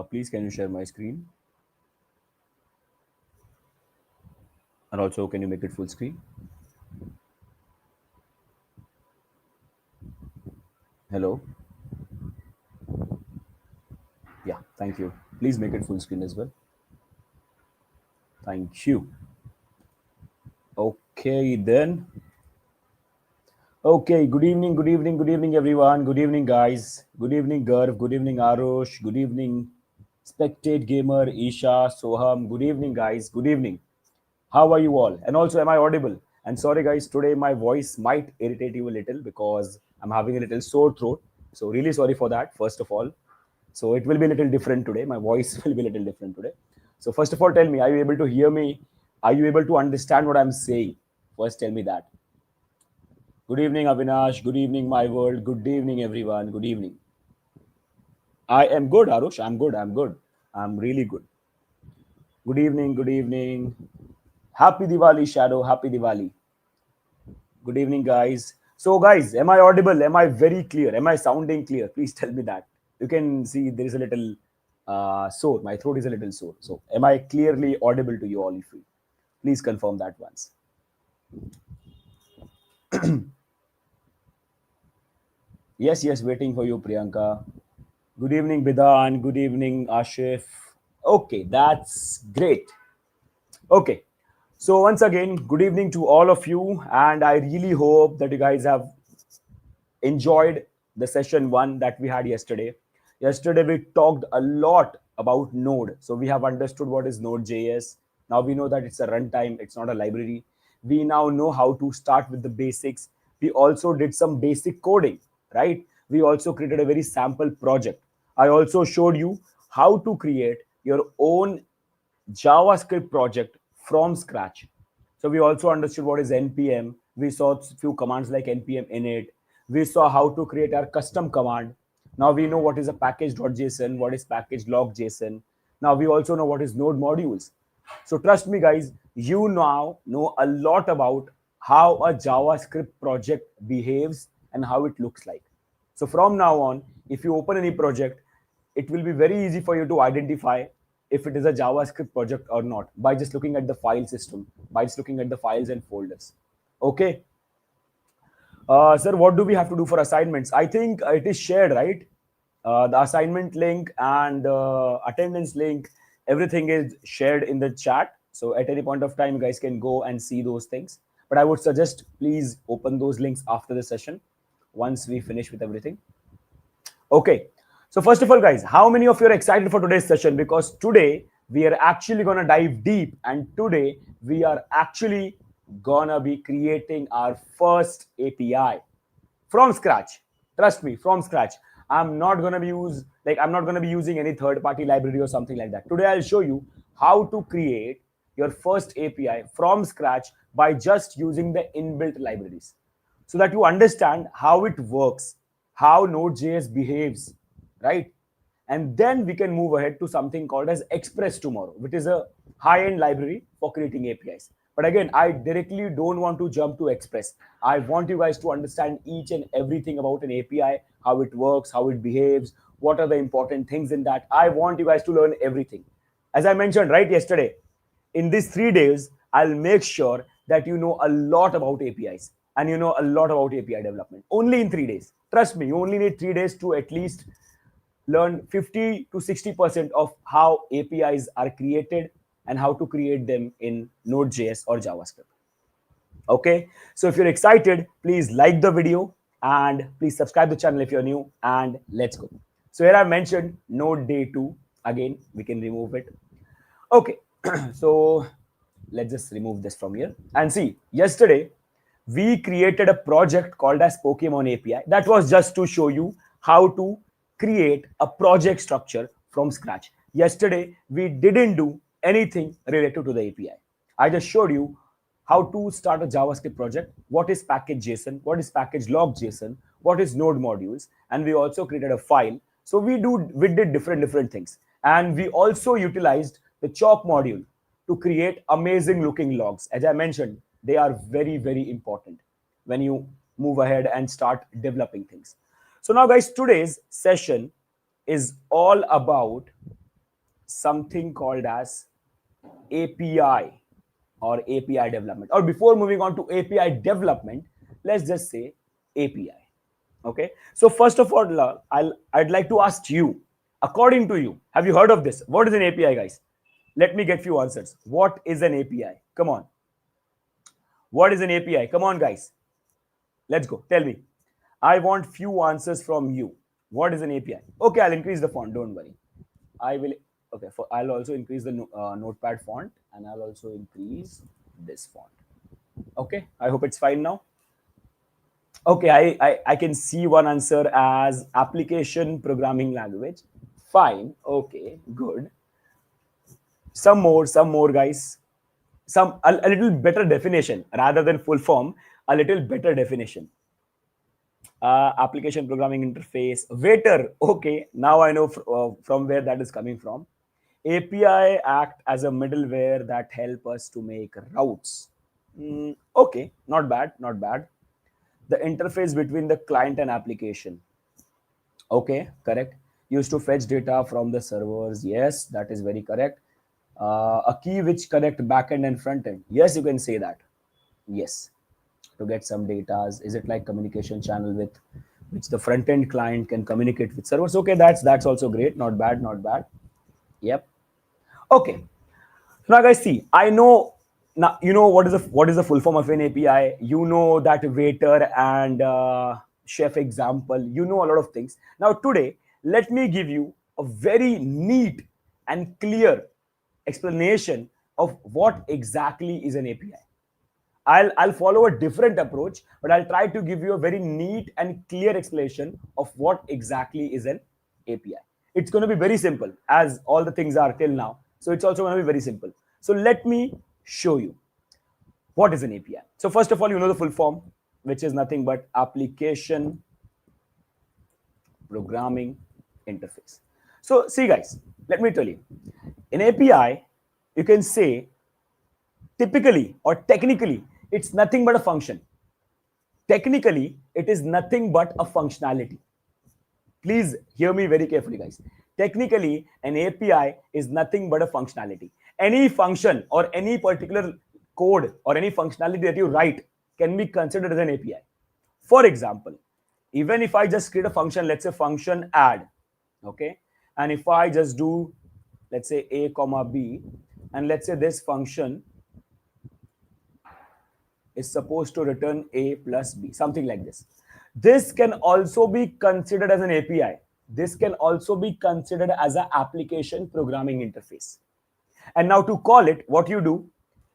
Please, can you share my screen? And also, can you make it full screen? Hello? Yeah, thank you. Please make it full screen as well. Thank you. Okay, then. Okay, good evening, everyone. Good evening, guys. Good evening, Garv. Good evening, Arush. Good evening, Spectate Gamer, Isha, Soham. Good evening, guys. Good evening. How are you all? And also, am I audible? And sorry, guys, today my voice might irritate you a little because I'm having a little sore throat. So, really sorry for that, first of all. So, it will be a little different today. My voice will be a little different today. So, first of all, tell me, are you able to hear me? Are you able to understand what I'm saying? First, tell me that. Good evening, Avinash. Good evening, my world. Good evening, everyone. Good evening. I am good, Arush. I'm good. I'm good. I'm really good. Good evening. Good evening. Happy Diwali, Shadow. Happy Diwali. Good evening, guys. So, guys, am I audible? Am I very clear? Am I sounding clear? Please tell me that. You can see there is a little sore. My throat is a little sore. So, am I clearly audible to you all? If you please confirm that once. Yes, yes, waiting for you, Priyanka. Good evening, Bidan. Good evening, Ashif. Okay, that's great. Okay, so once again, good evening to all of you, and I really hope that you guys have enjoyed the session one that we had yesterday. Yesterday, we talked a lot about Node. So we have understood what is Node.js. Now we know that it's a runtime, it's not a library. We now know how to start with the basics. We also did some basic coding, right? We also created a very sample project. I also showed you how to create your own JavaScript project from scratch. So we also understood what is npm. We saw a few commands like npm init. We saw how to create our custom command. Now we know what is a package.json, what is package log.json. Now we also know what is node modules. So trust me, guys, you now know a lot about how a JavaScript project behaves and how it looks like. So from now on, if you open any project, it will be very easy for you to identify if it is a JavaScript project or not by just looking at the file system, by just looking at the files and folders. Okay. Sir, what do we have to do for assignments? I think it is shared, right? The assignment link and attendance link, everything is shared in the chat. So at any point of time, you guys can go and see those things. But I would suggest please open those links after the session once we finish with everything. Okay. So first of all, guys, how many of you are excited for today's session? Because today we are actually going to dive deep, and today we are actually going to be creating our first API from scratch. Trust me, from scratch. I'm not going to be using any third party library or something like that. Today I'll show you how to create your first API from scratch by just using the inbuilt libraries, so that you understand how it works, how Node.js behaves, right? And then we can move ahead to something called as Express tomorrow, which is a high-end library for creating APIs. But again, I directly don't want to jump to Express. I want you guys to understand each and everything about an API, how it works, how it behaves, what are the important things in that. I want you guys to learn everything. As I mentioned right yesterday, in these 3 days, I'll make sure that you know a lot about APIs and you know a lot about API development. Only in 3 days. Trust me, you only need 3 days to at least learn 50 to 60% of how APIs are created and how to create them in Node.js or JavaScript. Okay, so if you're excited, please like the video and please subscribe the channel if you're new, and let's go. So here I've mentioned Node day 2. Again, we can remove it. Okay, so let's just remove this from here and see. Yesterday, we created a project called as Pokemon API. That was just to show you how to create a project structure from scratch. Yesterday, we didn't do anything related to the API. I just showed you how to start a JavaScript project, what is package JSON, what is package log JSON, what is node modules, and we also created a file. So we did different things, and we also utilized the chalk module to create amazing looking logs. As I mentioned, they are very important when you move ahead and start developing things. So now, guys, today's session is all about something called as API or API development. Or before moving on to API development, let's just say API. Okay. So first of all, I'd like to ask you, according to you, have you heard of this? What is an API, guys? Let me get few answers. What is an API? Come on. What is an API? Come on, guys. Let's go. Tell me. I want few answers from you. What is an API? Okay, I'll increase the font. Don't worry. I will. Okay, I'll also increase the notepad font, and I'll also increase this font. Okay, I hope it's fine now. Okay, I can see one answer as application programming language. Fine. Okay, good. Some more, guys. A little better definition rather than full form. A little better definition. Application programming interface. Waiter. Okay, now I know from where that is coming from. API act as a middleware that help us to make routes. Okay, not bad, not bad. The interface between the client and application. Okay, correct. Used to fetch data from the servers. Yes, that is very correct. A key which connect backend and frontend. Yes, you can say that. Yes, to get some data. Is it like communication channel with which the front end client can communicate with servers? Okay, that's also great. Not bad, not bad. Yep. Okay. So now, guys, see, I know now you know what is the full form of an API. You know that waiter and chef example. You know a lot of things. Now today, let me give you a very neat and clear explanation of what exactly is an API. I'll follow a different approach, but I'll try to give you a very neat and clear explanation of what exactly is an API. It's going to be very simple, as all the things are till now. So it's also going to be very simple. So let me show you what is an API. So first of all, you know the full form, which is nothing but application programming interface. So see, guys, let me tell you, in API, you can say typically or technically, it's nothing but a function. Technically, it is nothing but a functionality. Please hear me very carefully, guys. Technically, an API is nothing but a functionality. Any function or any particular code or any functionality that you write can be considered as an API. For example, even if I just create a function, let's say function add, okay? And if I just do, let's say a comma b, and let's say this function is supposed to return a plus b, something like this. This can also be considered as an API. This can also be considered as an application programming interface. And now to call it, what you do,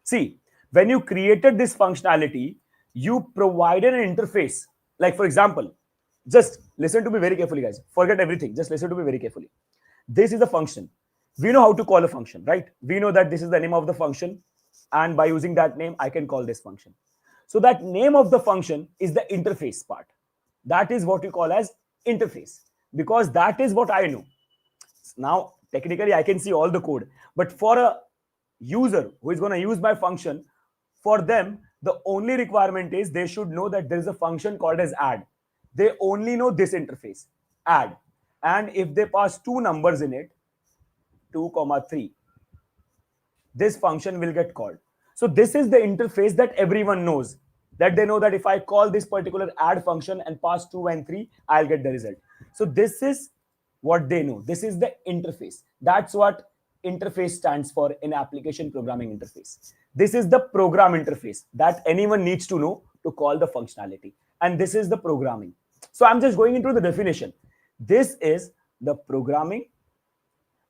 see, when you created this functionality, you provided an interface. Like for example, just listen to me very carefully, guys. Forget everything. Just listen to me very carefully. This is a function. We know how to call a function, right? We know that this is the name of the function. And by using that name, I can call this function. So that name of the function is the interface part. That is what you call as interface, because that is what I know. Now, technically, I can see all the code, but for a user who is going to use my function, for them, the only requirement is they should know that there is a function called as add. They only know this interface, add. And if they pass two numbers in it, 2, 3, this function will get called. So this is the interface that everyone knows, that they know that if I call this particular add function and pass 2 and 3, I'll get the result. So this is what they know. This is the interface. That's what interface stands for in application programming interface. This is the program interface that anyone needs to know to call the functionality. And this is the programming. So I'm just going into the definition. This is the programming,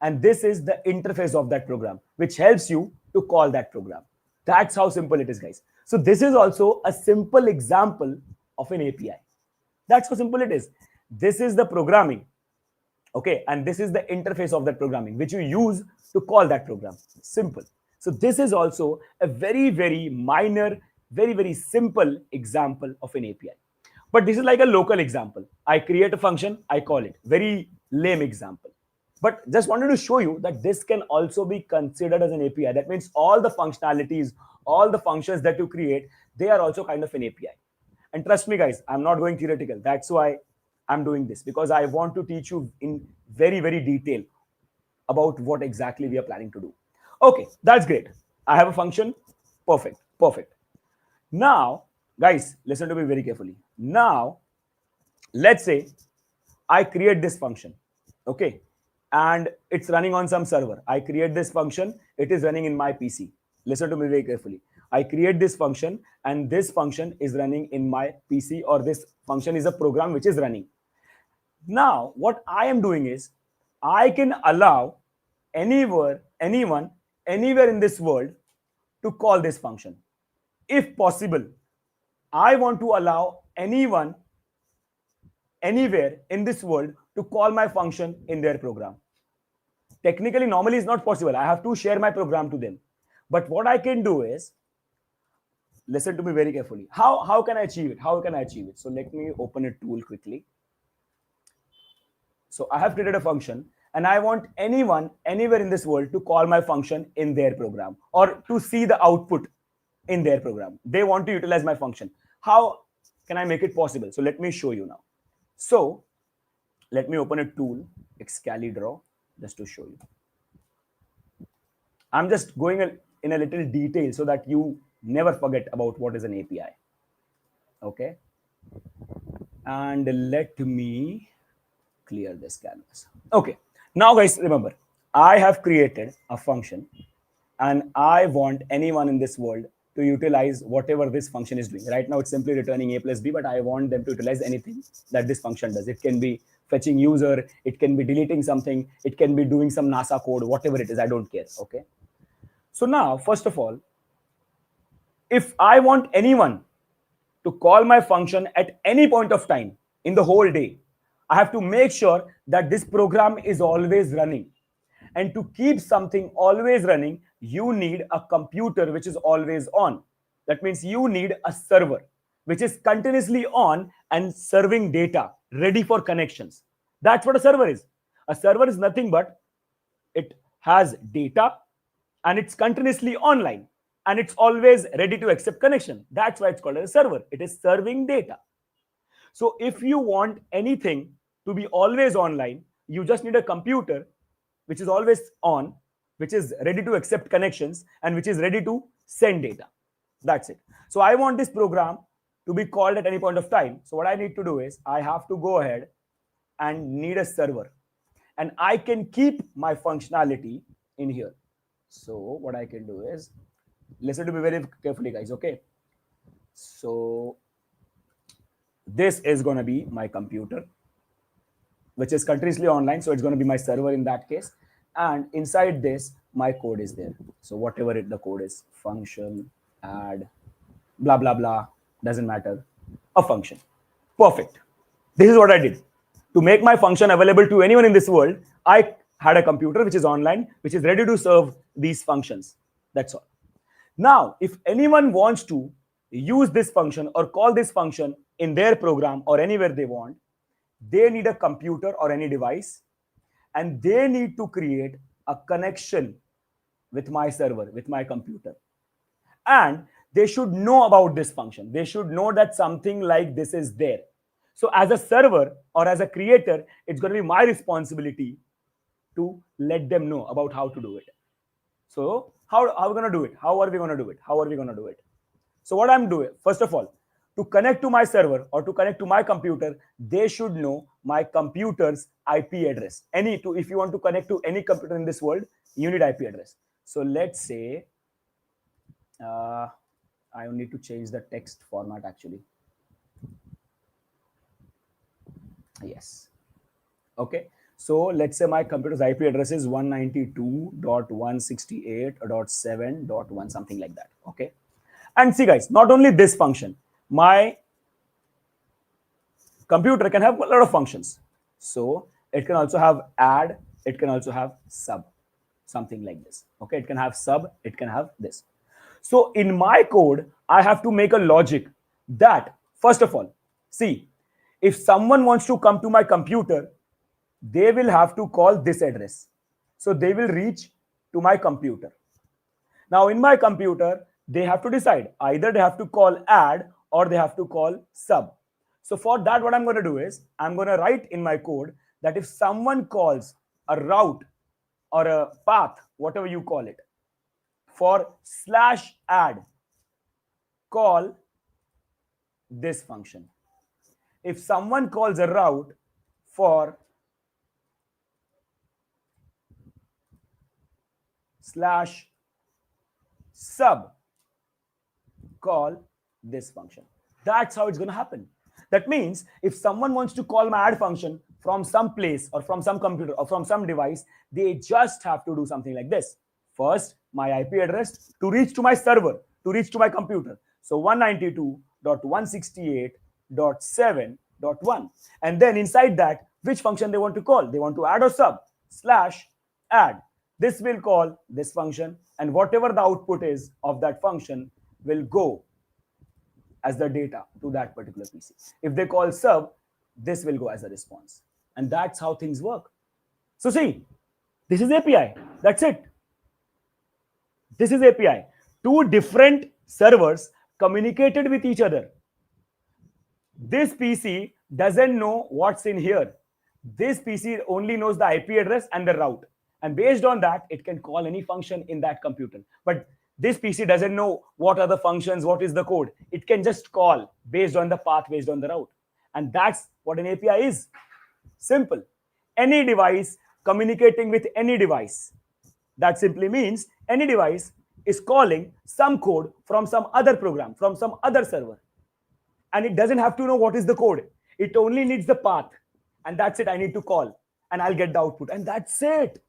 and this is the interface of that program, which helps you to call that program. That's how simple it is, guys. So this is also a simple example of an API. That's how simple it is. This is the programming, okay, and this is the interface of that programming, which you use to call that program. Simple. So this is also a very, very minor, very, very simple example of an API. But this is like a local example. I create a function, I call it. Very lame example. But just wanted to show you that this can also be considered as an API. That means all the functionalities, all the functions that you create, they are also kind of an API. And trust me, guys, I'm not going theoretical. That's why I'm doing this, because I want to teach you in very, very detail about what exactly we are planning to do. Okay, that's great. I have a function. Perfect, perfect. Now, guys, listen to me very carefully. Now, let's say I create this function, okay, and it's running on some server. I create this function, it is running in my PC. Listen to me very carefully. I create this function, and this function is running in my PC, or this function is a program which is running. Now, what I am doing is I can allow anyone, anywhere in this world to call this function. If possible, I want to allow anyone, anywhere in this world to call my function in their program. Technically, normally it's not possible. I have to share my program to them. But what I can do is, listen to me very carefully. How can I achieve it? How can I achieve it? So let me open a tool quickly. So I have created a function, and I want anyone, anywhere in this world to call my function in their program, or to see the output in their program. They want to utilize my function. How can I make it possible? So let me show you now. So let me open a tool, Excalidraw, just to show you. I'm just going in a little detail so that you never forget about what is an API. Okay. And let me clear this canvas. Okay. Now, guys, remember, I have created a function, and I want anyone in this world to utilize whatever this function is doing. Right now, it's simply returning a plus b, but I want them to utilize anything that this function does. It can be fetching user, it can be deleting something, it can be doing some NASA code, whatever it is, I don't care. Okay. So now, first of all, if I want anyone to call my function at any point of time in the whole day, I have to make sure that this program is always running. And to keep something always running, you need a computer which is always on. That means you need a server which is continuously on and serving data, ready for connections. That's what a server is. A server is nothing but it has data, and it's continuously online, and it's always ready to accept connection. That's why it's called a server. It is serving data. So if you want anything to be always online, you just need a computer which is always on, which is ready to accept connections, and which is ready to send data. That's it. So I want this program to be called at any point of time. So what I need to do is I have to go ahead and need a server, and I can keep my functionality in here. So what I can do is, listen to me very carefully, guys. Okay. So this is going to be my computer, which is continuously online. So it's going to be my server in that case. And inside this, my code is there. So whatever the code is, function, add, blah, blah, blah, doesn't matter, a function. Perfect. This is what I did. To make my function available to anyone in this world, I had a computer which is online, which is ready to serve these functions. That's all. Now, if anyone wants to use this function or call this function in their program or anywhere they want, they need a computer or any device, and they need to create a connection with my server, with my computer. And they should know about this function. They should know that something like this is there. So as a server or as a creator, it's going to be my responsibility to let them know about how to do it. So how are we going to do it? How are we going to do it? How are we going to do it? So what I'm doing, first of all, to connect to my server or to connect to my computer, they should know my computer's IP address. If you want to connect to any computer in this world, you need IP address. So let's say I need to change the text format actually. Yes. Okay. So let's say my computer's IP address is 192.168.7.1, something like that. Okay. And see, guys, not only this function, my computer can have a lot of functions. So it can also have add, it can also have sub, something like this. Okay. It can have sub, it can have this. So in my code, I have to make a logic that, first of all, see, if someone wants to come to my computer, they will have to call this address. So they will reach to my computer. Now in my computer, they have to decide either they have to call add or they have to call sub. So for that, what I'm going to do is I'm going to write in my code that if someone calls a route or a path, whatever you call it, for /add, call this function. If someone calls a route for /sub, call this function. That's how it's going to happen. That means if someone wants to call my add function from some place or from some computer or from some device, they just have to do something like this. First, my IP address to reach to my server, to reach to my computer. So 192.168.7.1. And then inside that, which function they want to call? They want to add or sub /add. This will call this function, and whatever the output is of that function will go as the data to that particular PC. If they call sub, this will go as a response. And that's how things work. So see, this is API. That's it. This is API. Two different servers communicated with each other. This PC doesn't know what's in here. This PC only knows the IP address and the route. And based on that, it can call any function in that computer. But this PC doesn't know what are the functions, what is the code. It can just call based on the path, based on the route. And that's what an API is. Simple. Any device communicating with any device. That simply means any device is calling some code from some other program, from some other server. And it doesn't have to know what is the code. It only needs the path. And that's it. I need to call and I'll get the output. And that's it.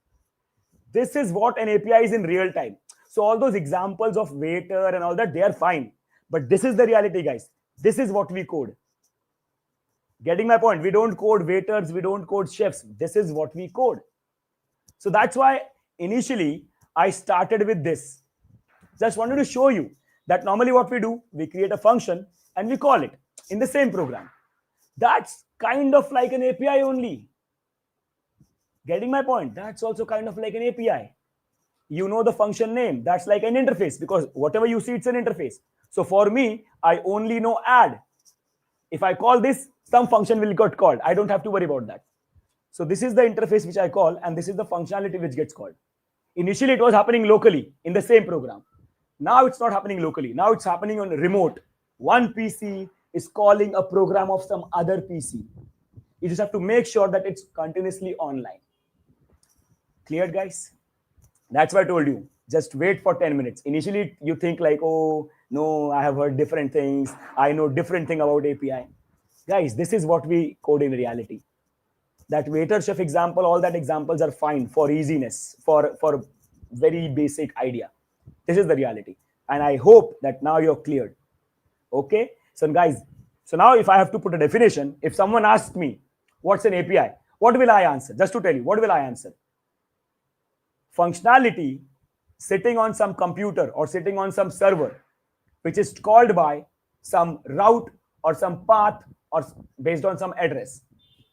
This is what an API is in real time. So all those examples of waiter and all that, they are fine. But this is the reality, guys. This is what we code. Getting my point? We don't code waiters. We don't code chefs. This is what we code. So that's why initially I started with this. Just wanted to show you that normally what we do, we create a function and we call it in the same program. That's kind of like an API only. Getting my point? That's also kind of like an API. You know the function name. That's like an interface, because whatever you see, it's an interface. So for me, I only know add. If I call this, some function will get called. I don't have to worry about that. So this is the interface which I call, and this is the functionality which gets called. Initially, it was happening locally in the same program. Now it's not happening locally. Now it's happening on remote. One PC is calling a program of some other PC. You just have to make sure that it's continuously online. Cleared, guys? That's why I told you. Just wait for 10 minutes. Initially, you think like, oh, no, I have heard different things. I know different thing about API. Guys, this is what we code in reality. That waiter chef example, all that examples are fine for easiness, for very basic idea. This is the reality. And I hope that now you're cleared. Okay? So guys, so now if I have to put a definition, if someone asks me, what's an API? What will I answer? Just to tell you, what will I answer? Functionality sitting on some computer or sitting on some server, which is called by some route or some path or based on some address.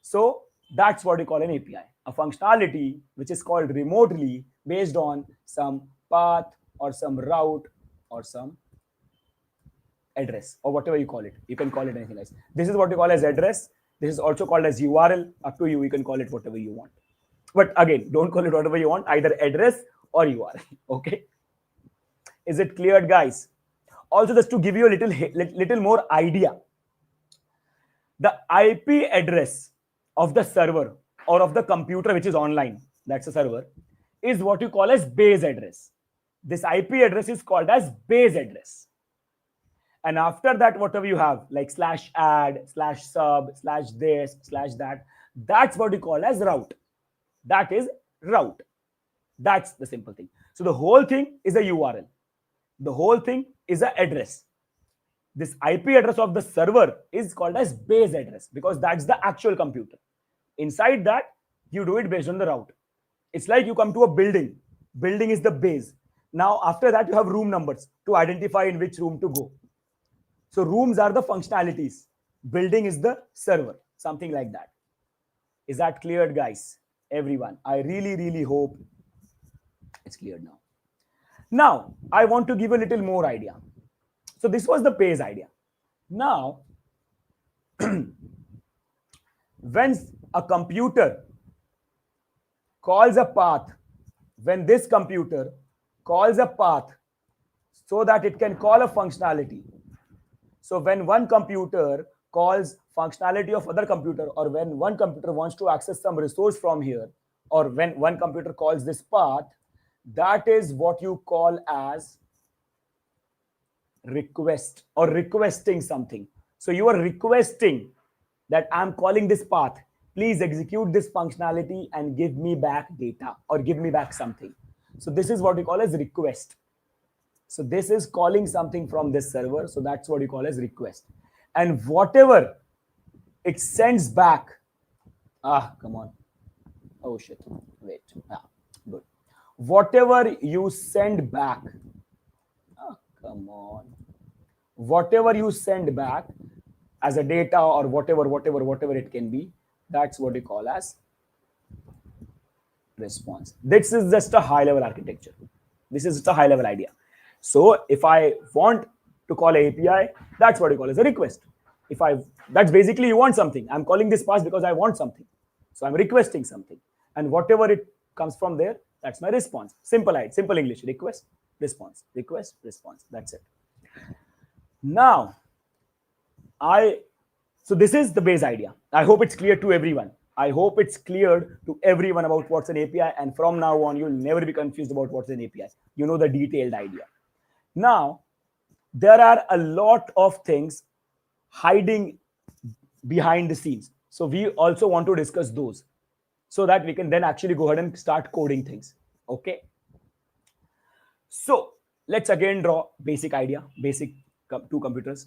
So that's what we call an API. A functionality which is called remotely based on some path or some route or some address or whatever you call it. You can call it anything else. This is what we call as address. This is also called as URL. Up to you. You can call it whatever you want. But again, don't call it whatever you want, either address or URL. Okay? Is it cleared, guys? Also, just to give you a little more idea, the IP address of the server or of the computer which is online, that's a server, is what you call as base address. This IP address is called as base address. And after that, whatever you have, like /add, /sub, /this, /that, that's what you call as route. That is route. That's the simple thing. So the whole thing is a URL. The whole thing is an address. This IP address of the server is called as base address because that's the actual computer. Inside that, you do it based on the route. It's like you come to a building. Building is the base. Now, after that, you have room numbers to identify in which room to go. So rooms are the functionalities. Building is the server. Something like that. Is that cleared, guys? Everyone. I really, really hope it's cleared now. Now, I want to give a little more idea. So this was the base idea. Now, when a computer calls a path when this computer calls a path so that it can call a functionality. So when one computer calls functionality of other computer, or when one computer wants to access some resource from here, or when one computer calls this path, that is what you call as request or requesting something. So you are requesting that I'm calling this path. Please execute this functionality and give me back data or give me back something. So this is what we call as request. So this is calling something from this server. So that's what you call as request. And whatever it sends back, come on. Oh shit, wait, good. Whatever you send back, come on. Whatever you send back as a data or whatever it can be, that's what you call as response. This is just a high level architecture. This is just a high level idea. So if I want to call an API, that's what you call as a request. That's basically you want something. I'm calling this path because I want something. So I'm requesting something. And whatever it comes from there, that's my response. Simple English. Request, response, request, response. That's it. Now, so this is the base idea. I hope it's clear to everyone. I hope it's clear to everyone about what's an API. And from now on, you'll never be confused about what's an API. You know the detailed idea. Now, there are a lot of things hiding behind the scenes. So we also want to discuss those so that we can then actually go ahead and start coding things. Okay. So let's again draw basic idea, basic two computers,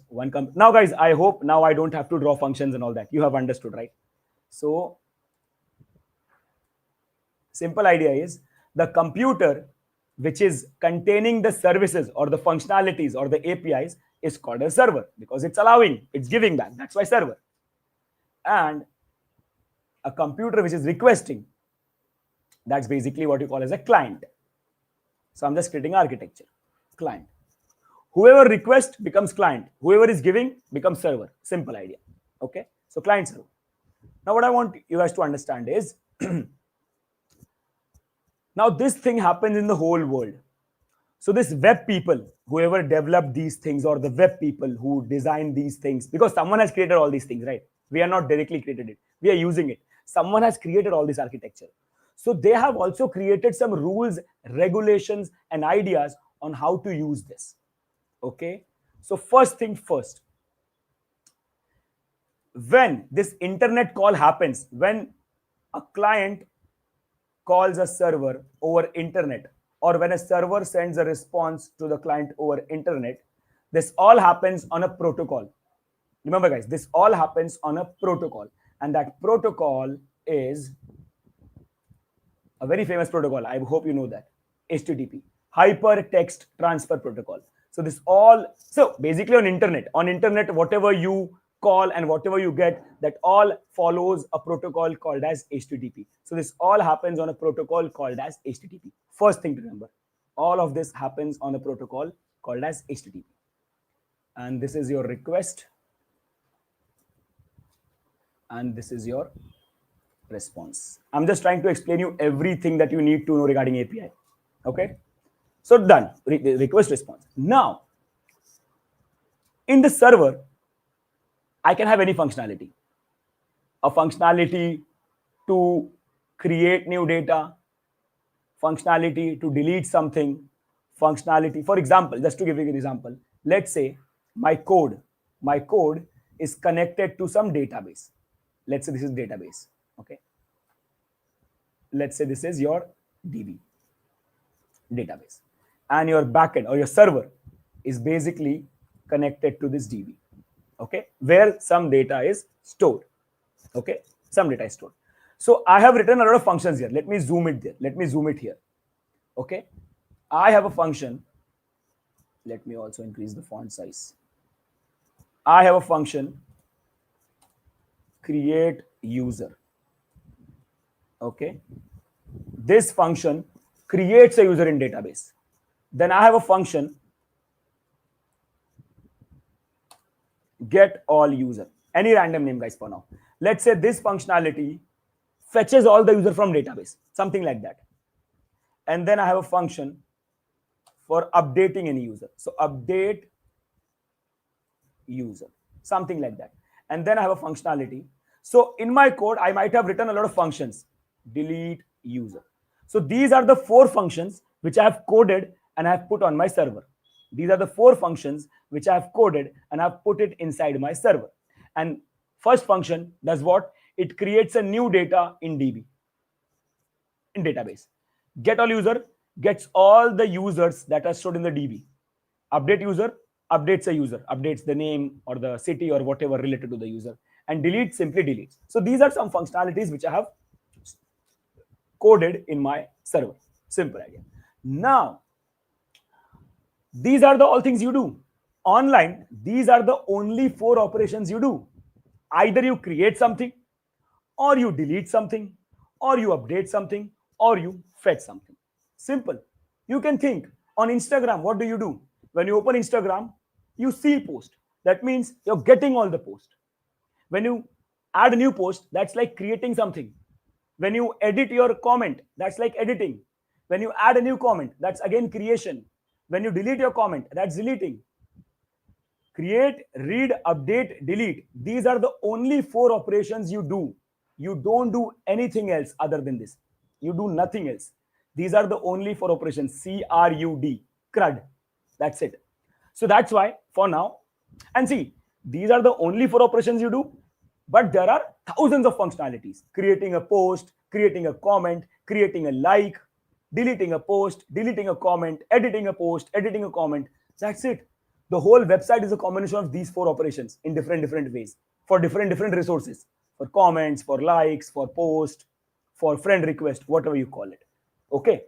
now guys, I hope now I don't have to draw functions and all that. You have understood, right? So simple idea is the computer which is containing the services or the functionalities or the APIs is called a server because it's allowing, it's giving back. That's why server. And a computer which is requesting, that's basically what you call as a client. So I'm just creating architecture. Client. Whoever requests becomes client. Whoever is giving becomes server. Simple idea. Okay. So client server. Now what I want you guys to understand is now this thing happens in the whole world. So this web people, whoever developed these things, or the web people who design these things, because someone has created all these things, right? We are not directly created it. We are using it. Someone has created all this architecture. So they have also created some rules, regulations, and ideas on how to use this. Okay. So first thing first, when this internet call happens, when a client calls a server over internet, or when a server sends a response to the client over internet, this all happens on a protocol. Remember guys, this all happens on a protocol, and that protocol is a very famous protocol. I hope you know that. HTTP, Hypertext Transfer Protocol. So this all, so basically on internet, whatever you call and whatever you get, that all follows a protocol called as HTTP. So this all happens on a protocol called as HTTP. First thing to remember, all of this happens on a protocol called as HTTP. And this is your request. And this is your response. I'm just trying to explain you everything that you need to know regarding API. Okay. So done. Request, response. Now, in the server, I can have any functionality. A functionality to create new data, functionality to delete something, functionality. For example, just to give you an example, let's say my code is connected to some database. Let's say this is database. Okay. Let's say this is your DB database, and your backend or your server is basically connected to this DB. Okay, where some data is stored. Okay, some data is stored. So I have written a lot of functions here. Let me zoom it there. Let me zoom it here. Okay, I have a function. Let me also increase the font size. I have a function create user. Okay, this function creates a user in database. Then I have a function get all user, any random name guys for now. Let's say this functionality fetches all the user from database, something like that. and then I have a function for updating any user. So update user, something like that. And then I have a functionality. So in my code, I might have written a lot of functions. Delete user. So these are the 4 functions which I have coded and I have put on my server. These are the 4 functions which I have coded and I have put it inside my server. And first function does what? It creates a new data in DB, in database. Get all user gets all the users that are stored in the DB. Update user updates a user, updates the name or the city or whatever related to the user, and delete simply deletes. So these are some functionalities which I have coded in my server. Simple idea. Now, these are the all things you do. Online, these are the only 4 operations you do. Either you create something, or you delete something, or you update something, or you fetch something. Simple. You can think on Instagram, what do you do? When you open Instagram, you see post. That means you're getting all the post. When you add a new post, that's like creating something. When you edit your comment, that's like editing. When you add a new comment, that's again creation. When you delete your comment, that's deleting. Create, read, update, delete. These are the only 4 operations you do. You don't do anything else other than this. You do nothing else. These are the only 4 operations. CRUD, CRUD. That's it. So that's why for now, and see, these are the only 4 operations you do, but there are thousands of functionalities. Creating a post, creating a comment, creating a like, deleting a post, deleting a comment, editing a post, editing a comment. That's it. The whole website is a combination of these 4 operations in different ways for different resources, for comments, for likes, for post, for friend request, whatever you call it. Okay.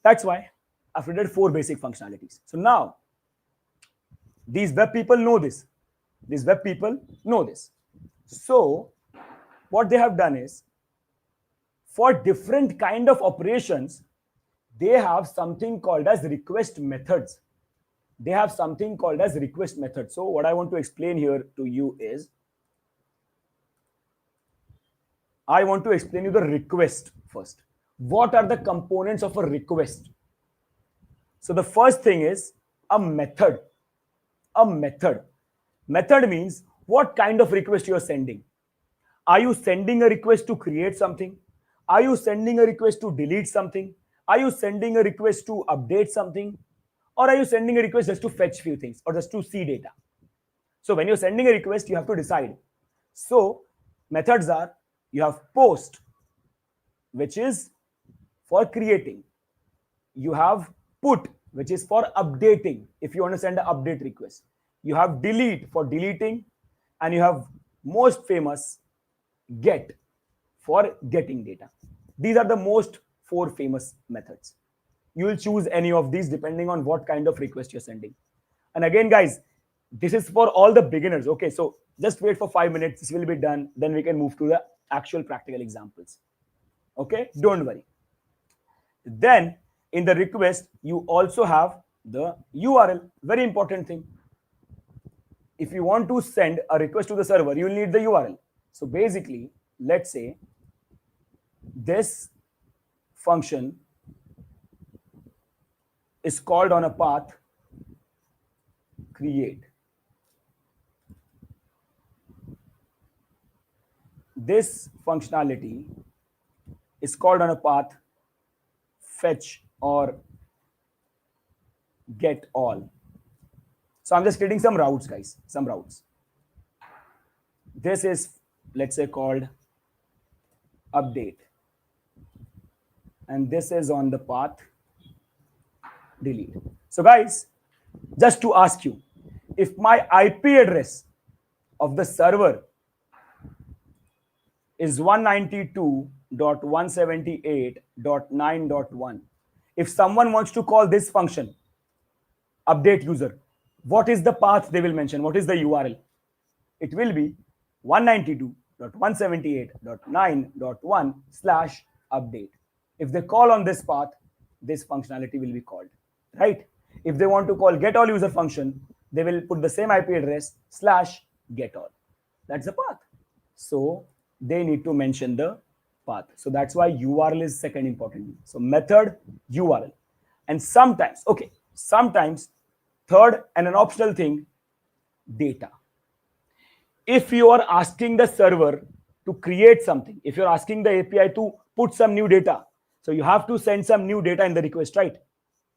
That's why I've created 4 basic functionalities. So now these web people know this. These web people know this. So what they have done is, for different kind of operations, they have something called as request methods. They have something called as request methods. So what I want to explain here to you is, I want to explain you the request first. What are the components of a request? So the first thing is a method. A method. Method means what kind of request you are sending. Are you sending a request to create something? Are you sending a request to delete something? Are you sending a request to update something? Or are you sending a request just to fetch few things or just to see data? So when you're sending a request, you have to decide. So methods are, you have post, which is for creating. You have put, which is for updating, if you want to send an update request. You have delete for deleting, and you have most famous get for getting data. These are the most 4 famous methods. You will choose any of these depending on what kind of request you're sending. And again, guys, this is for all the beginners. Okay, so just wait for 5 minutes. This will be done. Then we can move to the actual practical examples. Okay, don't worry. Then in the request, you also have the URL. Very important thing. If you want to send a request to the server, you will need the URL. So basically, let's say this function is called on a path create. This functionality is called on a path fetch or get all. So I'm just creating some routes, guys, some routes. This is, let's say, called update. And this is on the path delete. So guys, just to ask you, if my IP address of the server is 192.178.9.1, if someone wants to call this function update user, what is the path they will mention? What is the URL? It will be 192.178.9.1/update. If they call on this path, this functionality will be called, right? If they want to call get all user function, they will put the same IP address /get all. That's the path. So they need to mention the path. So that's why URL is second important. So method, URL. And sometimes, okay, sometimes third and an optional thing, data. If you are asking the server to create something, if you're asking the API to put some new data, so you have to send some new data in the request, right?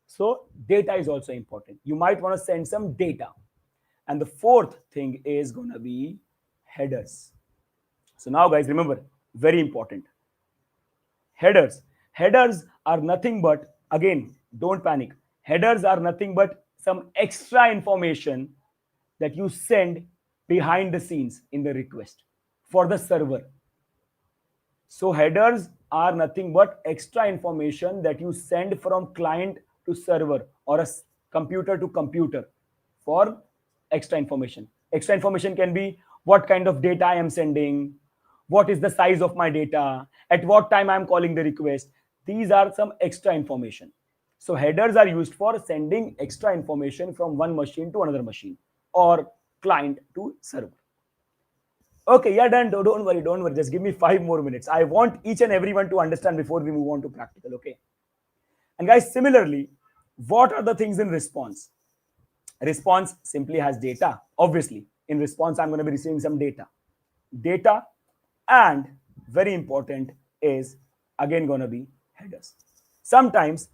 So data is also important. You might want to send some data. And the fourth thing is going to be headers. So now guys, remember, very important. Headers. Headers are nothing but, again, don't panic. Headers are nothing but some extra information that you send behind the scenes in the request for the server. So headers are nothing but extra information that you send from client to server or a computer to computer for extra information. Extra information can be what kind of data I am sending, what is the size of my data, at what time I am calling the request. These are some extra information. So headers are used for sending extra information from one machine to another machine or client to server. Okay, yeah, done. Don't worry, don't worry. Just give me 5 more minutes. I want each and everyone to understand before we move on to practical. Okay. And guys, similarly, what are the things in response? Response simply has data. Obviously, in response, I'm going to be receiving some data. Data, and very important is again going to be headers. Sometimes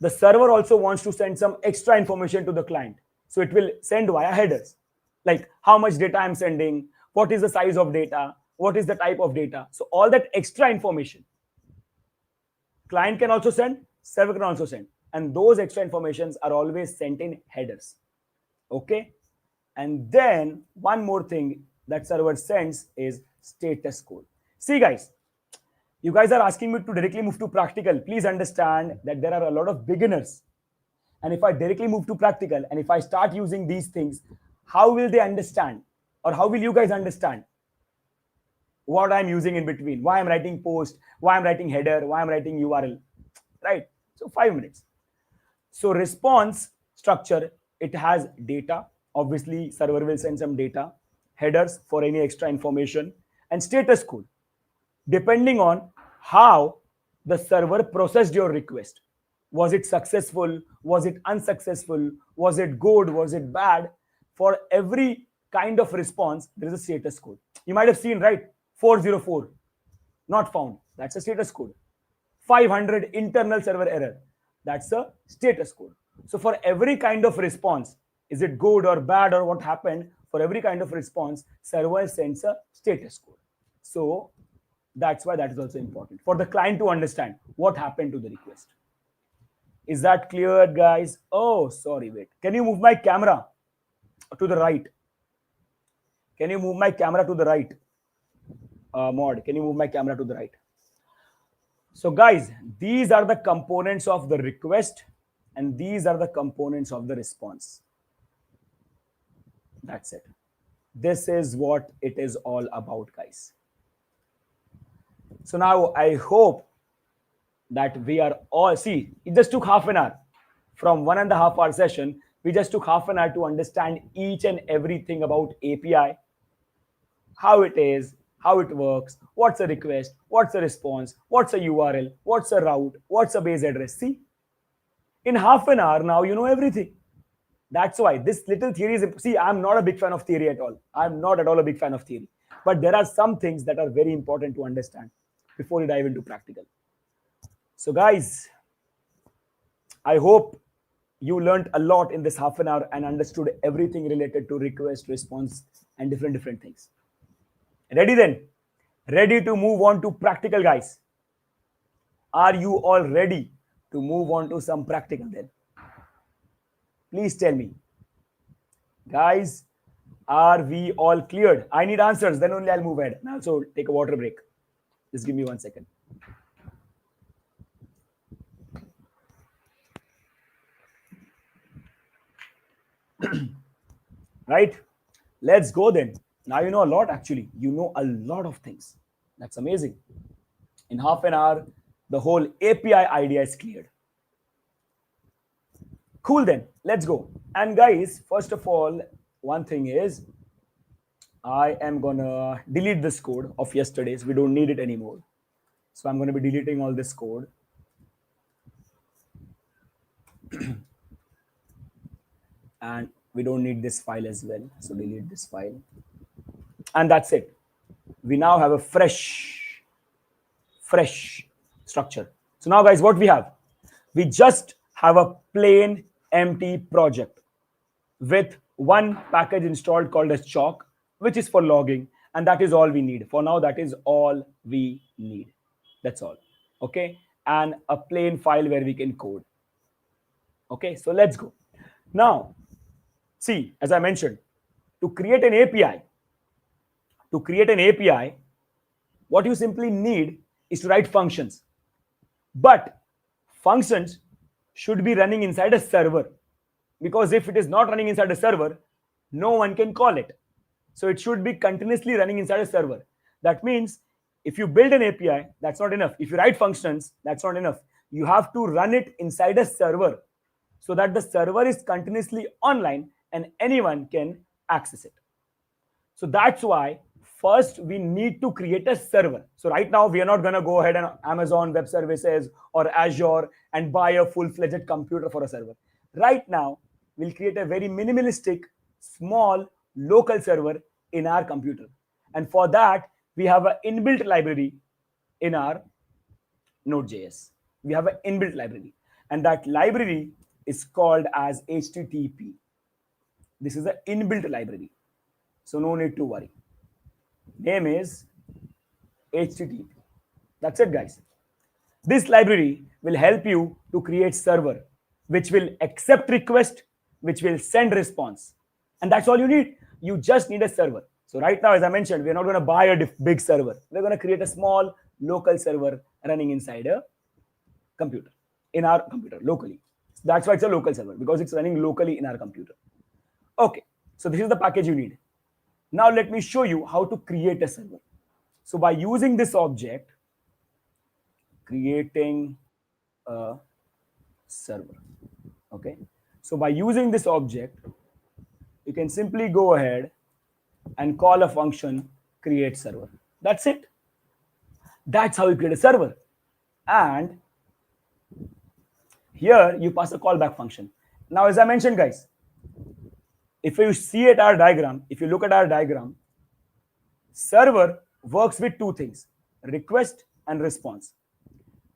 the server also wants to send some extra information to the client. So it will send via headers, like how much data I'm sending, what is the size of data, what is the type of data. So all that extra information, client can also send, server can also send. And those extra informations are always sent in headers. Okay. And then one more thing that server sends is status code. See guys, you guys are asking me to directly move to practical. Please understand that there are a lot of beginners. And if I directly move to practical and if I start using these things, how will they understand? Or how will you guys understand what I'm using in between? Why I'm writing post, why I'm writing header, why I'm writing URL, right? So 5 minutes. So response structure, it has data. Obviously, server will send some data, headers for any extra information, and status code, depending on how the server processed your request. Was it successful? Was it unsuccessful? Was it good? Was it bad? For every kind of response, there is a status code. You might have seen, right? 404, not found. That's a status code. 500 internal server error. That's a status code. So for every kind of response, is it good or bad or what happened? For every kind of response, server sends a status code. So that's why that is also important for the client to understand what happened to the request. Is that clear, guys? Oh, sorry, wait. Can you move my camera to the right? Can you move my camera to the right? Mod, can you move my camera to the right? So guys, these are the components of the request and these are the components of the response. That's it. This is what it is all about, guys. So now I hope that we are all, see, it just took half an hour. From 1.5 hour session, we just took half an hour to understand each and everything about API, how it is, how it works, what's a request, what's a response, what's a URL, what's a route, what's a base address. See, in half an hour now you know everything. That's why this little theory is, see, I'm not a big fan of theory at all. I'm not at all a big fan of theory. But there are some things that are very important to understand before you dive into practical. So guys, I hope you learned a lot in this half an hour and understood everything related to request, response, and different things. Ready then? Ready to move on to practical, guys? Are you all ready to move on to some practical then? Please tell me. Guys, are we all cleared? I need answers, then only I'll move ahead. And also take a water break. Just give me 1 second. Right? Let's go then. Now you know a lot actually. You know a lot of things. That's amazing. In half an hour, the whole API idea is cleared. Cool then. Let's go. And guys, first of all, one thing is I am gonna delete this code of yesterday's. We don't need it anymore. So I'm going to be deleting all this code. And we don't need this file as well. So delete this file. And that's it. We now have a fresh structure. So now guys, what we have? We just have a plain empty project with one package installed called as chalk, which is for logging, and that is all we need. For now, that is all we need. That's all. Okay. And a plain file where we can code. Okay, so let's go. Now, see, as I mentioned, to create an API, what you simply need is to write functions. But functions should be running inside a server, because if it is not running inside a server, no one can call it. So it should be continuously running inside a server. That means if you build an API, that's not enough. If you write functions, that's not enough. You have to run it inside a server so that the server is continuously online and anyone can access it. So that's why first we need to create a server. So right now we are not going to go ahead and Amazon Web Services or Azure and buy a full-fledged computer for a server. Right now we'll create a very minimalistic, small local server in our computer. And for that we have an inbuilt library in our Node.js. We have an inbuilt library, and that library is called as HTTP. This is an inbuilt library, so no need to worry. Name is HTTP. That's it, guys. This library will help you to create server, which will accept request, which will send response. And that's all you need. You just need a server. So right now, as I mentioned, we're not going to buy a big server. We're going to create a small local server running inside a computer, in our computer, locally. That's why it's a local server, because it's running locally in our computer. Okay, so this is the package you need. Now let me show you how to create a server. So by using this object, creating a server. Okay, so by using this object, you can simply go ahead and call a function create server. That's it. That's how you create a server. And here you pass a callback function. Now, as I mentioned, guys, if you see at our diagram, if you look at our diagram, server works with two things: request and response.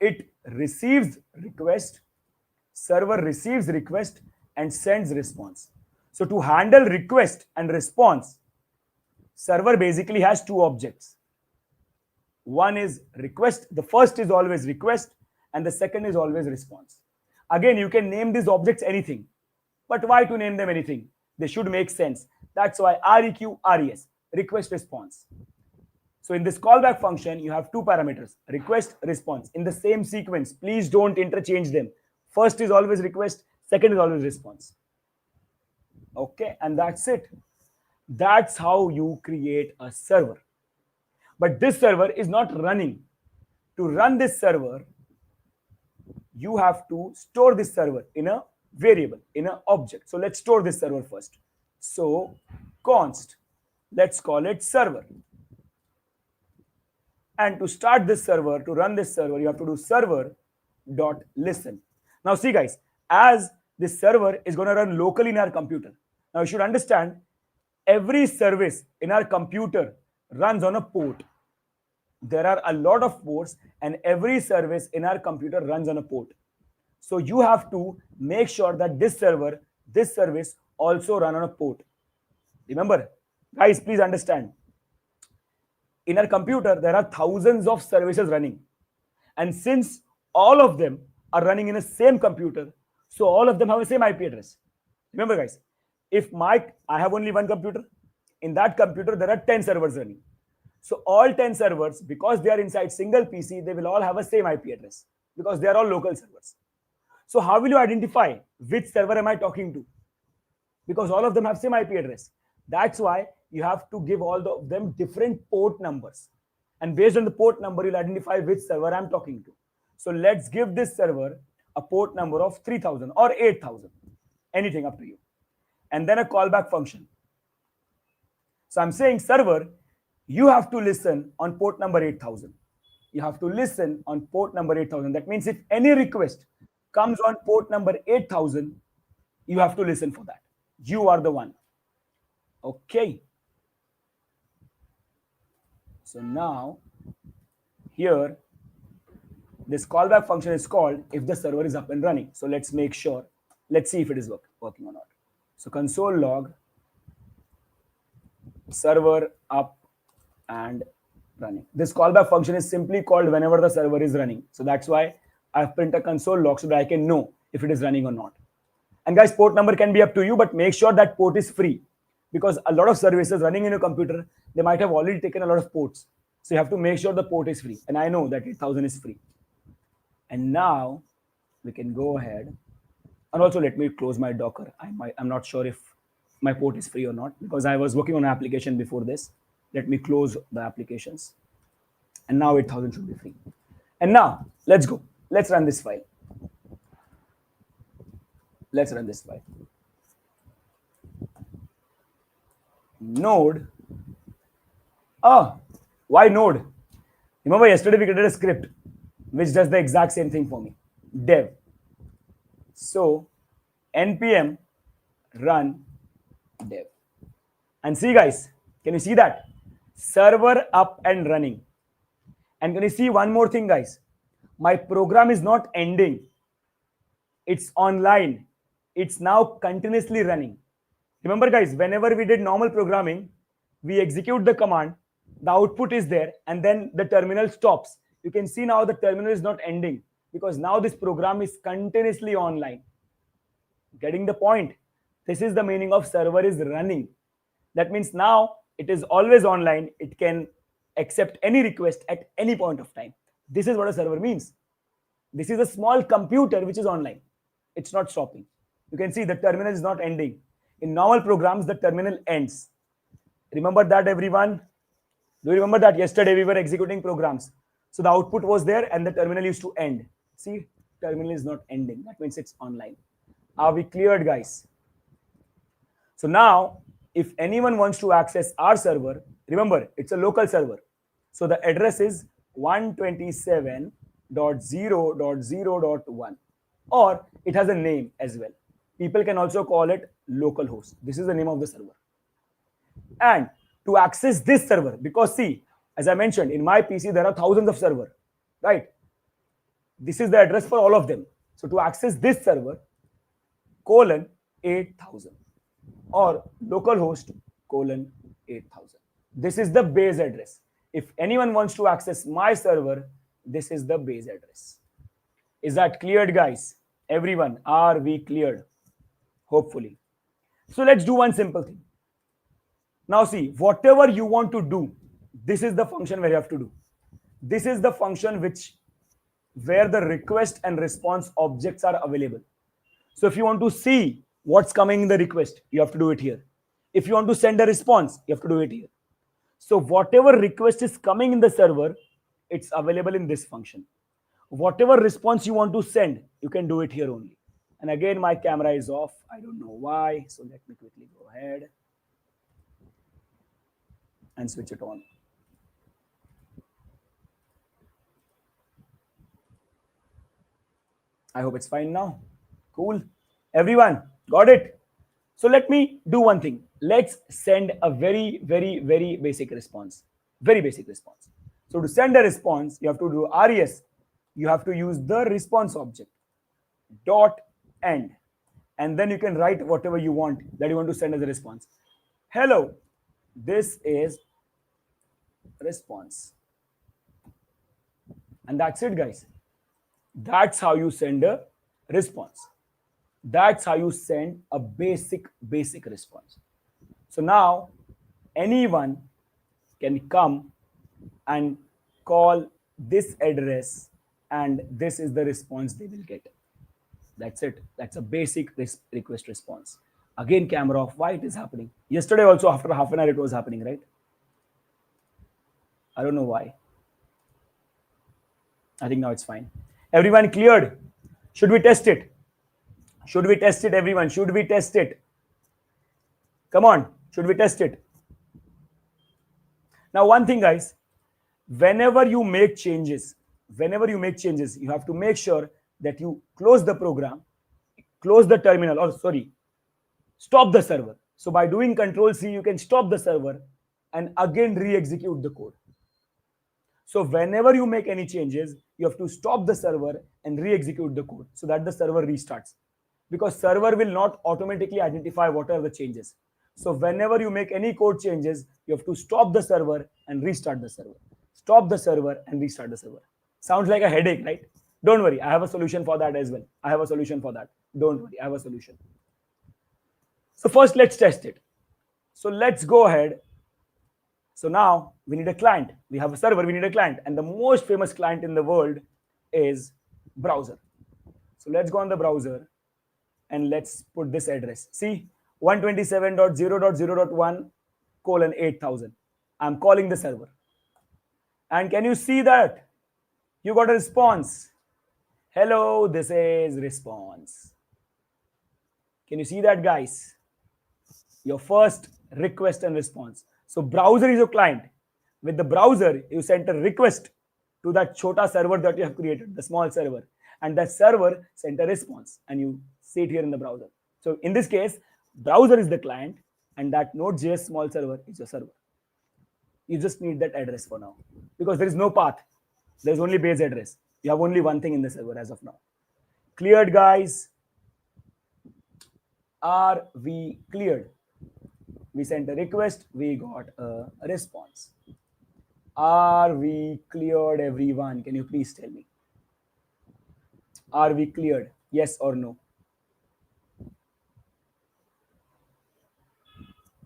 It receives request, server receives request and sends response. So to handle request and response, server basically has two objects. One is request, the first is always request, and the second is always response. Again, you can name these objects anything, but why to name them anything? They should make sense. That's why REQ, RES, request response. So in this callback function, you have two parameters, request, response, in the same sequence. Please don't interchange them. First is always request, second is always response. Okay, and that's it. That's how you create a server. But this server is not running. To run this server, you have to store this server in a variable, in an object. So let's store this server first. So const, let's call it server. And to start this server, to run this server, you have to do server.listen. Now see, guys, as this server is going to run locally in our computer. Now you should understand, every service in our computer runs on a port. There are a lot of ports, and every service in our computer runs on a port. So you have to make sure that this server, this service also run on a port. Remember, guys, please understand. In our computer, there are thousands of services running. And since all of them are running in the same computer, so all of them have the same IP address. Remember, guys, if I have only one computer, in that computer, there are 10 servers running. So all 10 servers, because they are inside single PC, they will all have a same IP address, because they are all local servers. So how will you identify which server am I talking to? Because all of them have same IP address. That's why you have to give all of them different port numbers. And based on the port number, you'll identify which server I'm talking to. So let's give this server a port number of 3000 or 8000. Anything, up to you. And then a callback function. So I'm saying server, you have to listen on port number 8000. you have to listen on port number 8000. That means if any request comes on port number 8000, you have to listen for that. You are the one. Okay. So now here this callback function is called if the server is up and running. So let's make sure. Let's see if it is working or not. So console log server up and running. This callback function is simply called whenever the server is running. So that's why I've printed a console log so that I can know if it is running or not. And guys, port number can be up to you, but make sure that port is free, because a lot of services running in your computer, they might have already taken a lot of ports. So you have to make sure the port is free. And I know that 8000 is free. And now we can go ahead. And also let me close my Docker. I'm not sure if my port is free or not, because I was working on an application before this. Let me close the applications. And now 8000 should be free. And now let's go. Let's run this file. Let's run this file. Node. Why Node? Remember yesterday we created a script which does the exact same thing for me. Dev. So npm run dev. And see guys, can you see that? Server up and running. And can you see one more thing guys? My program is not ending. It's online. It's now continuously running. Remember guys, whenever we did normal programming, we execute the command, the output is there, and then the terminal stops. You can see now the terminal is not ending because now this program is continuously online. Getting the point? This is the meaning of server is running. That means now it is always online. It can accept any request at any point of time. This is what a server means. This is a small computer which is online. It's not stopping. You can see the terminal is not ending. In normal programs, the terminal ends. Remember that, everyone? Do you remember that yesterday we were executing programs? So the output was there and the terminal used to end. See, terminal is not ending. That means it's online. Are we cleared, guys? So now, if anyone wants to access our server, remember, it's a local server. So the address is 127.0.0.1, or it has a name as well. People can also call it localhost. This is the name of the server. And to access this server, because see, as I mentioned, in my PC, there are thousands of servers, right? This is the address for all of them. So to access this server, colon 8000 or localhost colon 8000. This is the base address. If anyone wants to access my server, this is the base address. Is that cleared, guys? Everyone, are we cleared? Hopefully. So let's do one simple thing. Now see, whatever you want to do, this is the function where you have to do. This is the function where the request and response objects are available. So if you want to see what's coming in the request, you have to do it here. If you want to send a response, you have to do it here. So whatever request is coming in the server, it's available in this function. Whatever response you want to send, you can do it here only. And again, my camera is off. I don't know why. So let me quickly go ahead and switch it on. I hope it's fine now. Cool. Everyone, got it? So let me do one thing. Let's send a very, very, very basic response. Very basic response. So to send a response, you have to do res. You have to use the response object dot end. And then you can write whatever you want that you want to send as a response. Hello, this is response. And that's it, guys. That's how you send a response. That's how you send a basic response. So now anyone can come and call this address, and this is the response they will get. That's it. That's a basic request response. Again, camera off. Why it is happening? Yesterday also after half an hour it was happening, right? I don't know why. I think now it's fine. Everyone cleared? Should we test it? Should we test it, everyone? Should we test it? Come on. Should we test it? Now, one thing, guys. whenever you make changes, you have to make sure that you close the program, close the terminal, or sorry, stop the server. So by doing Control C, you can stop the server and again re-execute the code. So whenever you make any changes, you have to stop the server and re-execute the code so that the server restarts. Because server will not automatically identify what are the changes. So whenever you make any code changes, you have to stop the server and restart the server. Stop the server and restart the server. Sounds like a headache, right? Don't worry, I have a solution for that as well. I have a solution for that. Don't worry, I have a solution. So first, let's test it. So let's go ahead. So now we need a client. We have a server, we need a client. And the most famous client in the world is browser. So let's go on the browser and let's put this address. See, 127.0.0.1 colon 8000. I'm calling the server. And can you see that? You got a response. Hello, this is response. Can you see that, guys? Your first request and response. So browser is your client. With the browser, you sent a request to that chota server that you have created, the small server. And that server sent a response and you see it here in the browser. So in this case, browser is the client and that Node.js small server is your server. You just need that address for now because there is no path. There's only base address. You have only one thing in the server as of now. Cleared, guys? Are we cleared? We sent a request, we got a response. Are we cleared, everyone? Can you please tell me? Are we cleared? Yes or no?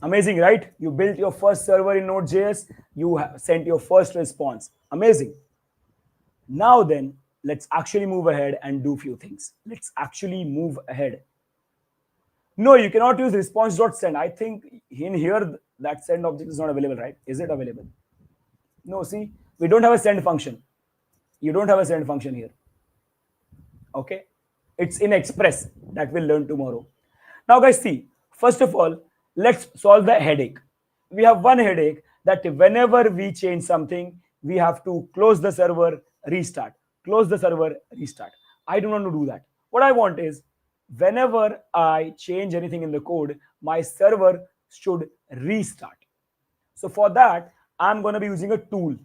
Amazing, right? You built your first server in Node.js. You have sent your first response. Amazing. Now then, let's actually move ahead and do a few things. Let's actually move ahead. No, you cannot use response.send. I think in here that send object is not available, right? Is it available? No, see, we don't have a send function. You don't have a send function here. Okay, it's in Express that we'll learn tomorrow. Now, guys, see, first of all, let's solve the headache. We have one headache that whenever we change something, we have to close the server, restart, close the server, restart. I don't want to do that. What I want is whenever I change anything in the code, my server should restart. So for that, I'm going to be using a tool.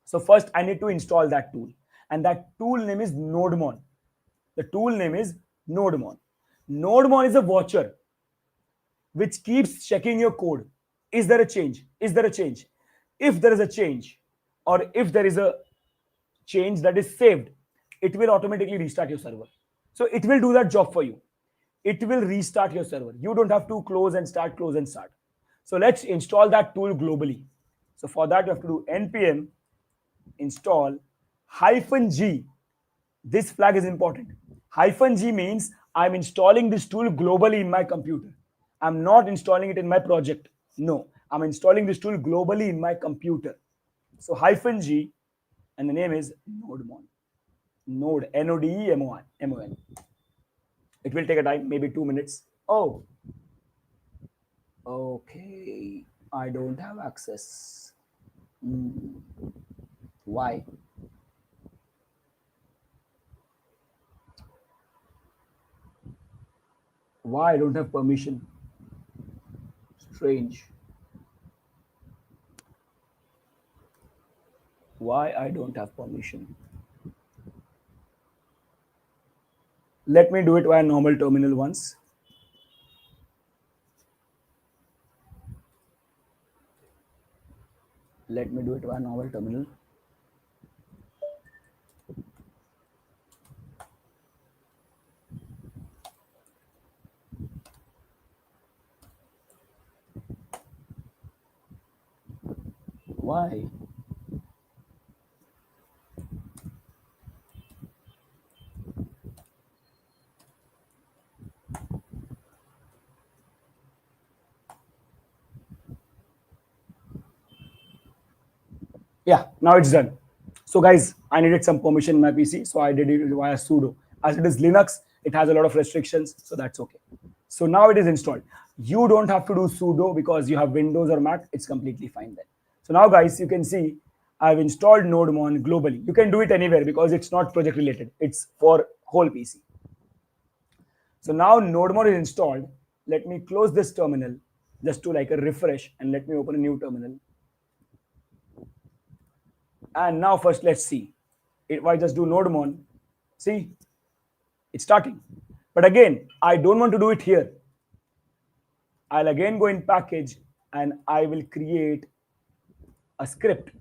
So first I need to install that tool. And that tool name is nodemon. The tool name is nodemon. Nodemon is a watcher which keeps checking your code. Is there a change? Is there a change? If there is a change, or if there is a change that is saved, it will automatically restart your server. So it will do that job for you. It will restart your server. You don't have to close and start, close and start. So let's install that tool globally. So for that, you have to do npm install -g. This flag is important. -g means I'm installing this tool globally in my computer. I'm not installing it in my project. No, I'm installing this tool globally in my computer. So -g, and the name is nodemon. Node, Nodemon. It will take a time, maybe 2 minutes. Oh, okay. I don't have access. Why? Why I don't have permission? Strange. Why I don't have permission? Let me do it via normal terminal once. Let me do it via normal terminal. Why? Yeah, now it's done. So guys, I needed some permission in my PC, so I did it via sudo. As it is Linux, it has a lot of restrictions, so that's okay. So now it is installed. You don't have to do sudo because you have Windows or Mac. It's completely fine then. So now guys, you can see I've installed nodemon globally. You can do it anywhere because it's not project related. It's for whole PC. So now nodemon is installed. Let me close this terminal just to like a refresh, and let me open a new terminal. And now first let's see. If I just do nodemon, see, it's starting. But again, I don't want to do it here. I'll again go in package and I will create a script.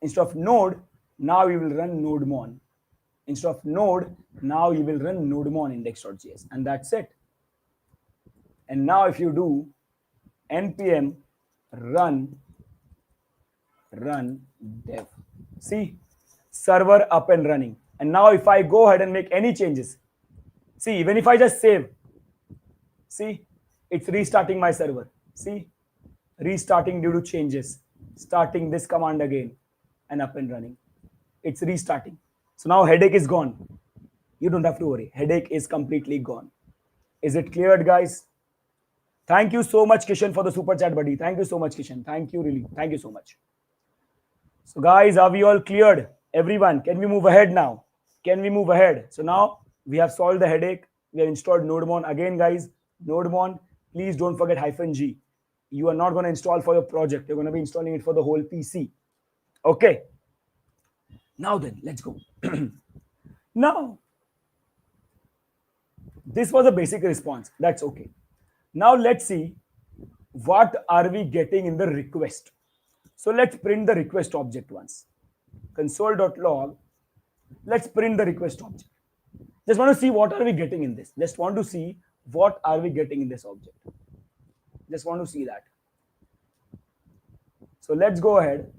Instead of node, now you will run nodemon. Instead of node, now you will run nodemon index.js, and that's it. And now if you do npm run dev, see, server up and running. And now if I go ahead and make any changes, see, even if I just save, see, it's restarting my server. See, restarting due to changes, starting this command again and up and running. It's restarting. So now headache is gone. You don't have to worry. Headache is completely gone. Is it cleared, guys? Thank you so much, Kishan, for the super chat, buddy. Thank you so much, Kishan. Thank you, really. Thank you so much. So guys, are we all cleared? Everyone, can we move ahead now? Can we move ahead? So now we have solved the headache. We have installed nodemon. Again, guys, nodemon, please don't forget -g. You are not going to install for your project. You're going to be installing it for the whole PC. Okay. Now then, let's go. Now, this was a basic response. That's okay. Now let's see what are we getting in the request. So let's print the request object once. Console.log. Let's print the request object. Just want to see what are we getting in this. Just want to see what are we getting in this object. Just want to see that. So let's go ahead.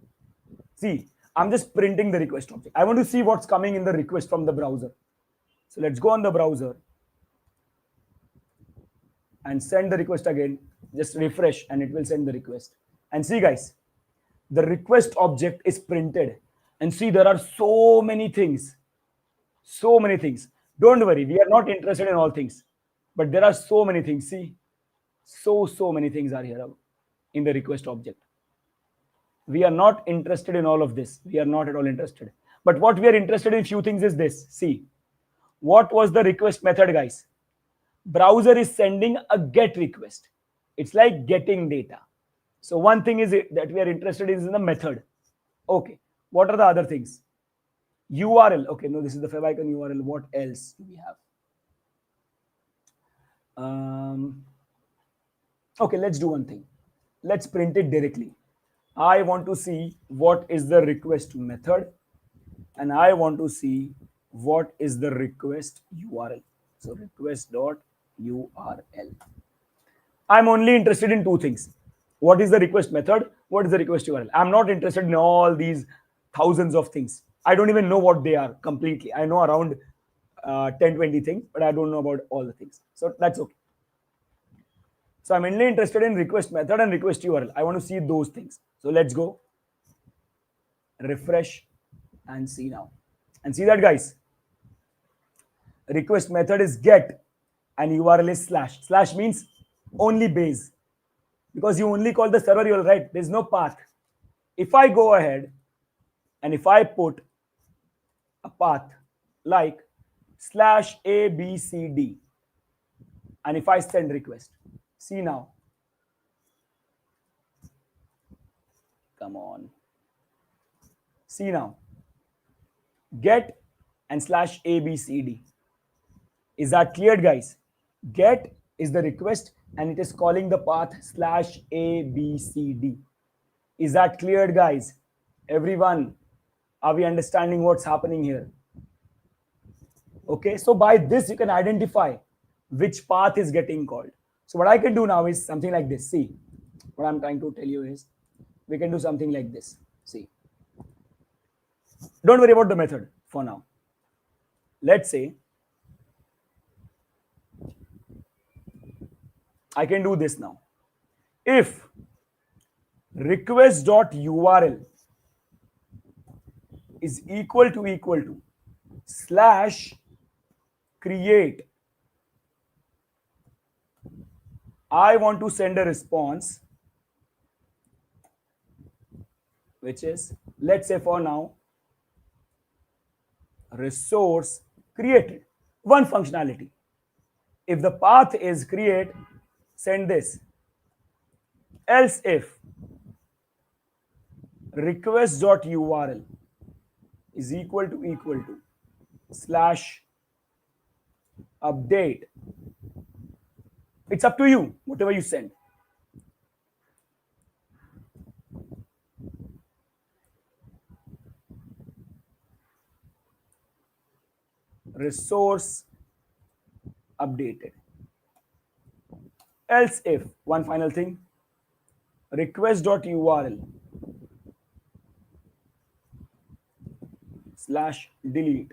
See, I'm just printing the request object. I want to see what's coming in the request from the browser. So let's go on the browser and send the request again. Just refresh and it will send the request. And see, guys, the request object is printed. And see, there are so many things. So many things. Don't worry, we are not interested in all things. But there are so many things. See, so many things are here in the request object. We are not interested in all of this. We are not at all interested. But what we are interested in few things is this. See, what was the request method, guys? Browser is sending a get request. It's like getting data. So one thing is that we are interested in the method. Okay. What are the other things? URL. Okay, no, this is the favicon URL. What else do we have? Okay, let's do one thing. Let's print it directly. I want to see what is the request method, and I want to see what is the request URL. So request.url. I'm only interested in two things. What is the request method? What is the request URL? I'm not interested in all these thousands of things. I don't even know what they are completely. I know around 10-20 things, but I don't know about all the things. So that's okay. So I'm only interested in request method and request URL. I want to see those things. So let's go refresh and see now. And see that, guys. Request method is get and URL is slash. Slash means only base. Because you only call the server URL, right? There's no path. If I go ahead and if I put a path like /abcd and if I send request, see now. Come on. See now. Get and /abcd. Is that cleared, guys? Get is the request and it is calling the path /abcd. Is that cleared, guys? Everyone, are we understanding what's happening here? Okay, so by this you can identify which path is getting called. So what I can do now is something like this. See, what I'm trying to tell you is we can do something like this. See, don't worry about the method for now. Let's say I can do this now. If request.url is equal to /create, I want to send a response. which is, let's say for now, resource created. One functionality. If the path is create, send this. Else if request.url is equal to slash update. It's up to you, whatever you send. Resource updated. Else if, one final thing, request.url slash delete.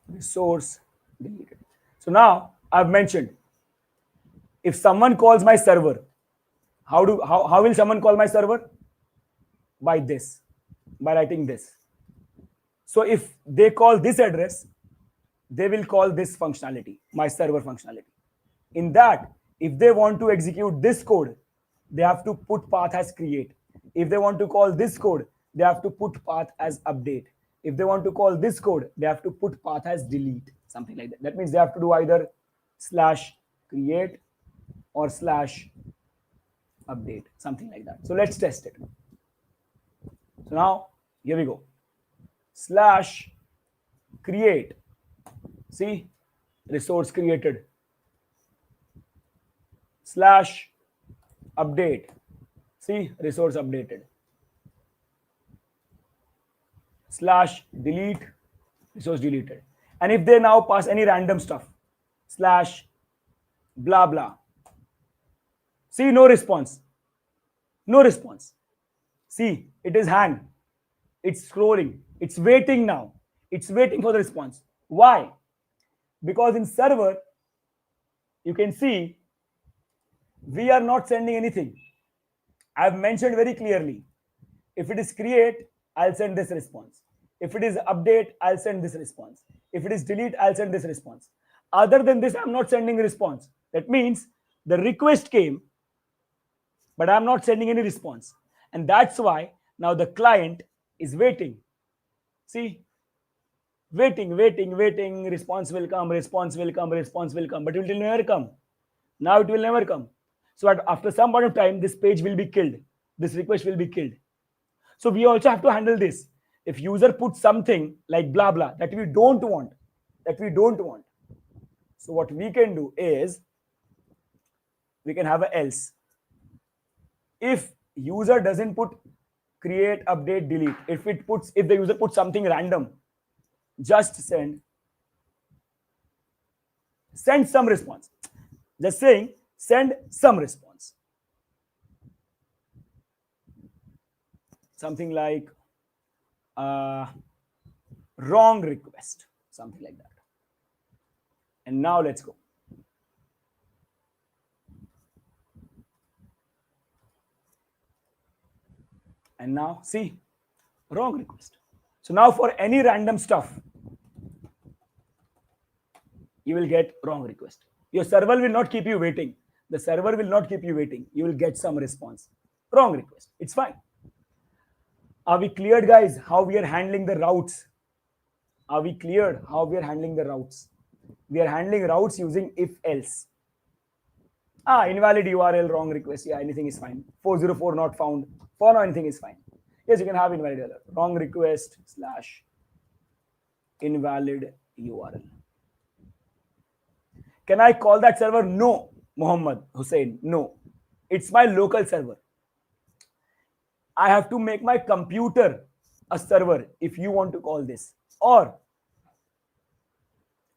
Resource deleted. So now I've mentioned, if someone calls my server, how will someone call my server? By this, by writing this. So if they call this address, they will call this functionality, my server functionality. In that, if they want to execute this code, they have to put path as create. If they want to call this code, they have to put path as update. If they want to call this code, they have to put path as delete, something like that. That means they have to do either slash create or slash update, something like that. So let's test it. So now, here we go. Slash create. See, resource created. Slash update. See, resource updated. Slash delete, resource deleted. And if they now pass any random stuff, slash blah blah. See, no response. No response. See, it is hang. It's scrolling. It's waiting now. It's waiting for the response. Why? Because in server, you can see we are not sending anything. I've mentioned very clearly. If it is create, I'll send this response. If it is update, I'll send this response. If it is delete, I'll send this response. Other than this, I'm not sending a response. That means the request came, but I'm not sending any response. And that's why now the client is waiting. See, waiting, response will come, response will come, response will come, but it will never come. Now it will never come. So after some point of time, this page will be killed. This request will be killed. So we also have to handle this. If user puts something like blah blah that we don't want, so what we can do is we can have an else. If user doesn't put create, update, delete, if the user puts something random, just send some response. Just saying, send some response. Something like wrong request, something like that. And now let's go. And now see, wrong request. So now for any random stuff, you will get wrong request. Your server will not keep you waiting. The server will not keep you waiting. You will get some response. Wrong request. It's fine. Are we cleared, guys, how we are handling the routes? Are we cleared how we are handling the routes? We are handling routes using if else. Invalid URL, wrong request. Yeah, anything is fine. 404 not found. For now, anything is fine. Yes, you can have invalid URL. Wrong request slash invalid URL. Can I call that server? No, Muhammad Hussein. No, it's my local server. I have to make my computer a server if you want to call this. Or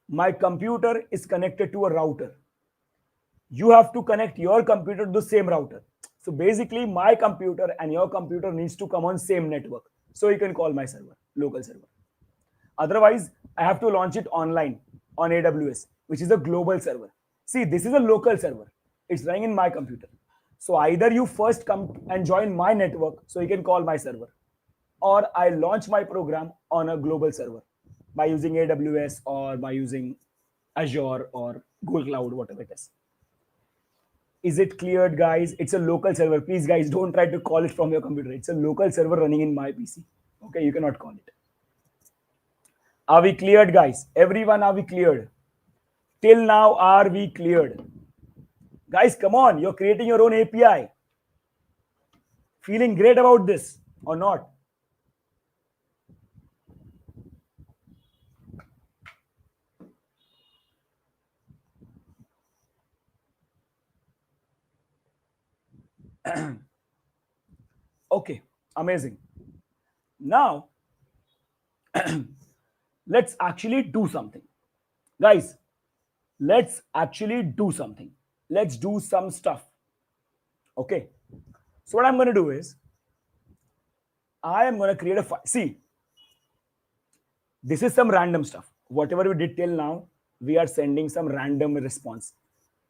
my computer is connected to a router. You have to connect your computer to the same router. So basically, my computer and your computer needs to come on same network. So you can call my server, local server. Otherwise, I have to launch it online on AWS, which is a global server. See, this is a local server. It's running in my computer. So either you first come and join my network so you can call my server, or I launch my program on a global server by using AWS or by using Azure or Google Cloud, whatever it is. Is it cleared, guys? It's a local server. Please, guys, don't try to call it from your computer. It's a local server running in my PC. Okay, you cannot call it. Are we cleared, guys? Everyone, are we cleared? Till now, are we cleared? Guys, come on. You're creating your own API. Feeling great about this or not? Okay, amazing. Now, let's actually do something. Guys, let's actually do something. Let's do some stuff. Okay. So what I'm going to do is I am going to create a file. See, this is some random stuff. Whatever we did till now, we are sending some random response.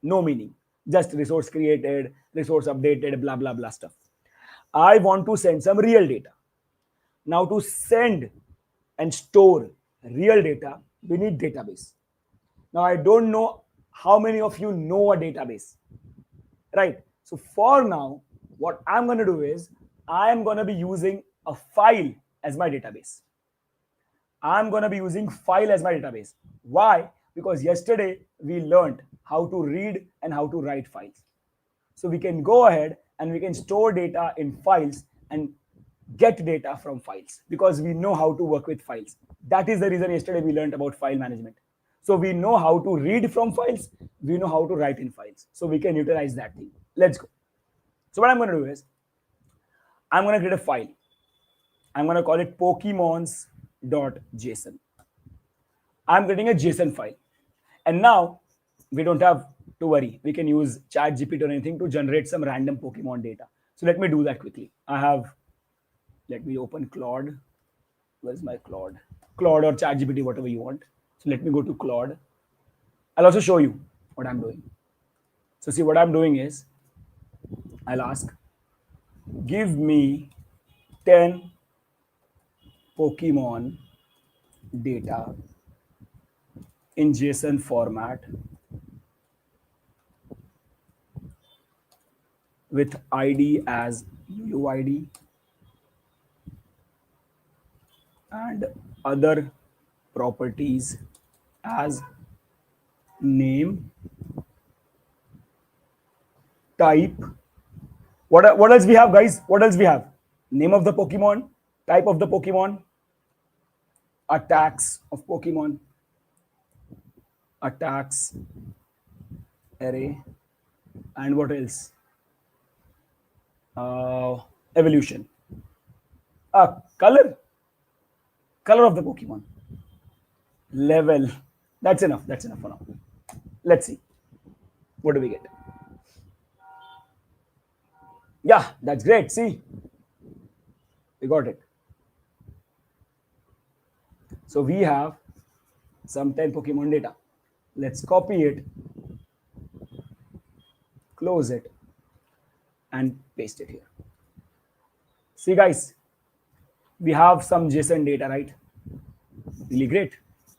No meaning. Just resource created, resource updated, blah, blah, blah stuff. I want to send some real data. Now to send and store real data, we need database. Now I don't know how many of you know a database, right? So for now, what I'm going to do is I'm going to be using a file as my database. I'm going to be using file as my database. Why? Because yesterday we learned how to read and how to write files. So we can go ahead and we can store data in files and get data from files because we know how to work with files. That is the reason yesterday we learned about file management. So we know how to read from files, we know how to write in files. So we can utilize that thing. Let's go. So what I'm going to do is I'm going to create a file. I'm going to call it pokemons.json. I'm getting a JSON file. And now we don't have to worry. We can use ChatGPT or anything to generate some random Pokemon data. So let me do that quickly. Let me open Claude. Where's my Claude? Claude or ChatGPT, whatever you want. So let me go to Claude. I'll also show you what I'm doing. So see, what I'm doing is I'll ask, give me 10 Pokemon data in JSON format with ID as UUID and other properties as name, type. What else we have, guys? What else we have? Name of the Pokemon, type of the Pokemon, attacks of Pokemon, attacks array, and what else? Evolution. Color of the Pokemon, level. That's enough. That's enough for now. Let's see. What do we get? Yeah, that's great. See, we got it. So we have some 10 Pokemon data. Let's copy it, close it, and paste it here. See, guys, we have some JSON data, right? Really great.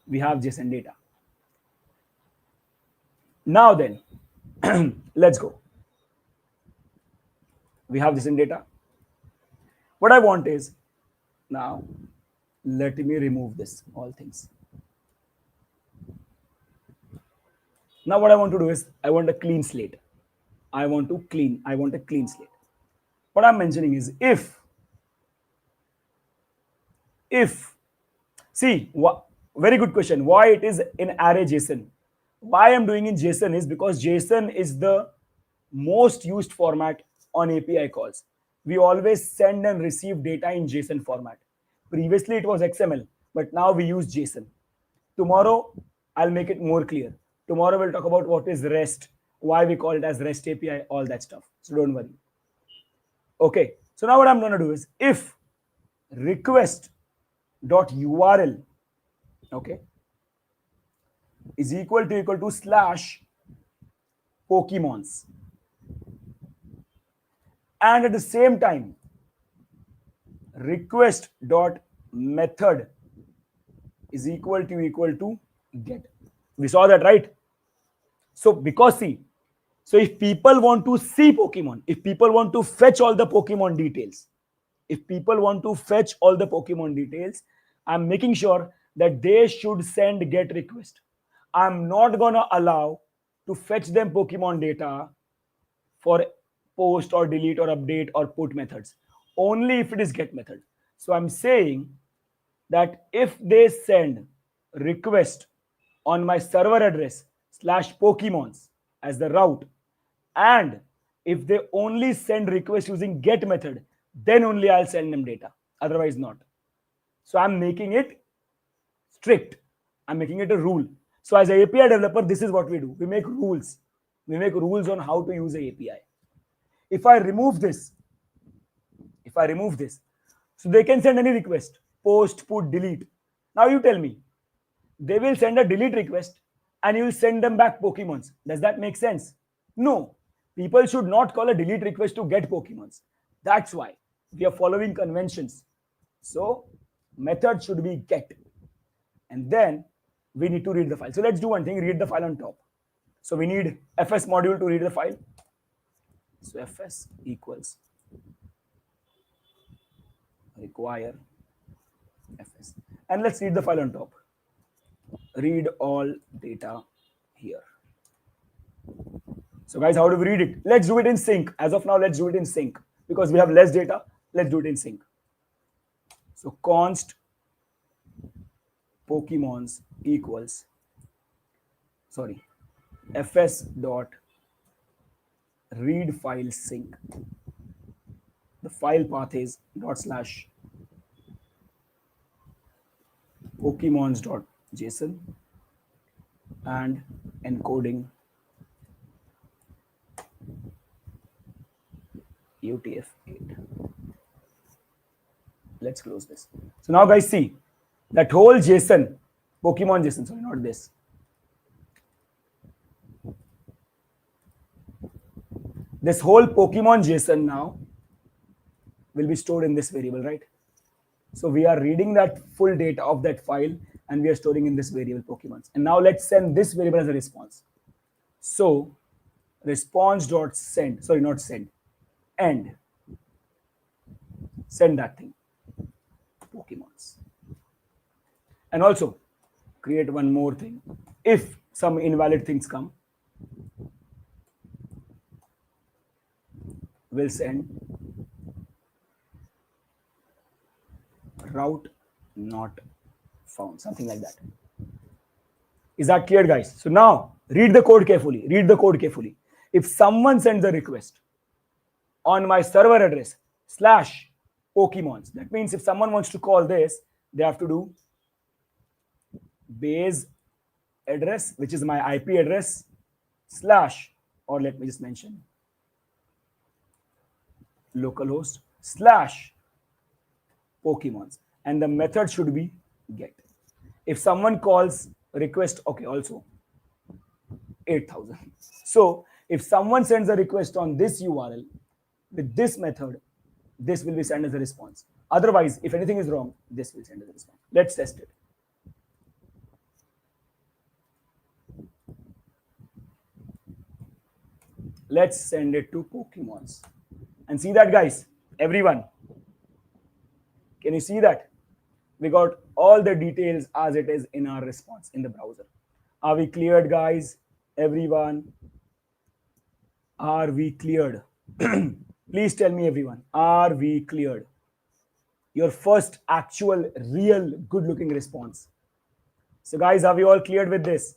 We have JSON data. Now then, let's go. We have JSON data. What I want is, now let me remove this, all things. Now what I want to do is, I want a clean slate. I want a clean slate. What I'm mentioning is if, see, very good question. Why it is in array JSON? Why I'm doing in JSON is because JSON is the most used format on API calls. We always send and receive data in JSON format. Previously it was XML, but now we use JSON. Tomorrow I'll make it more clear. Tomorrow we'll talk about what is REST, why we call it as REST API, all that stuff. So don't worry. Okay, so now what I'm going to do is if request.url, okay, is equal to slash Pokemons, and at the same time request.method is equal to get. We saw that, right? So because see, so if people want to see Pokemon, if people want to fetch all the Pokemon details, if people want to fetch all the Pokemon details, I'm making sure that they should send get request. I'm not gonna allow to fetch them Pokemon data for post or delete or update or put methods. Only if it is get method. So I'm saying that if they send request on my server address slash Pokemons as the route, and if they only send request using get method, then only I'll send them data. Otherwise not. So I'm making it strict. I'm making it a rule. So as an API developer, this is what we do. We make rules. We make rules on how to use the API. If I remove this, so they can send any request, post, put, delete. Now you tell me, they will send a delete request and you will send them back Pokemons. Does that make sense? No. People should not call a delete request to get Pokemons. That's why we are following conventions. So method should be get. And then we need to read the file. So let's do one thing, read the file on top. So we need fs module to read the file. So fs equals require fs. And let's read the file on top. Read all data here. So guys, how do we read it? Let's do it in sync. As of now, let's do it in sync because we have less data. Let's do it in sync. So const Pokemons equals, fs dot read file sync. The file path is dot slash pokemons.json and encoding UTF-8. Let's close this. So now guys see, that whole JSON, Pokemon JSON, sorry, not this. This whole Pokemon JSON now will be stored in this variable, right? So we are reading that full data of that file and we are storing in this variable Pokemons. And now let's send this variable as a response. So response.send, sorry, not send, end. Send that thing, Pokemons. And also create one more thing. If some invalid things come, we'll send route not found, something like that. Is that clear, guys? So now read the code carefully. Read the code carefully. If someone sends a request on my server address slash Pokemons, that means if someone wants to call this, they have to do base address, which is my IP address, slash, or let me just mention localhost slash Pokemons, and the method should be get. If someone calls request, okay, also 8,000. So if someone sends a request on this URL with this method, this will be sent as a response. Otherwise, if anything is wrong, this will send as a response. Let's test it. Let's send it to Pokemons. And see that, guys, everyone. Can you see that? We got all the details as it is in our response in the browser. Are we cleared, guys? Everyone? Are we cleared? Please tell me, everyone. Are we cleared? Your first actual, real, good-looking response. So, guys, are we all cleared with this?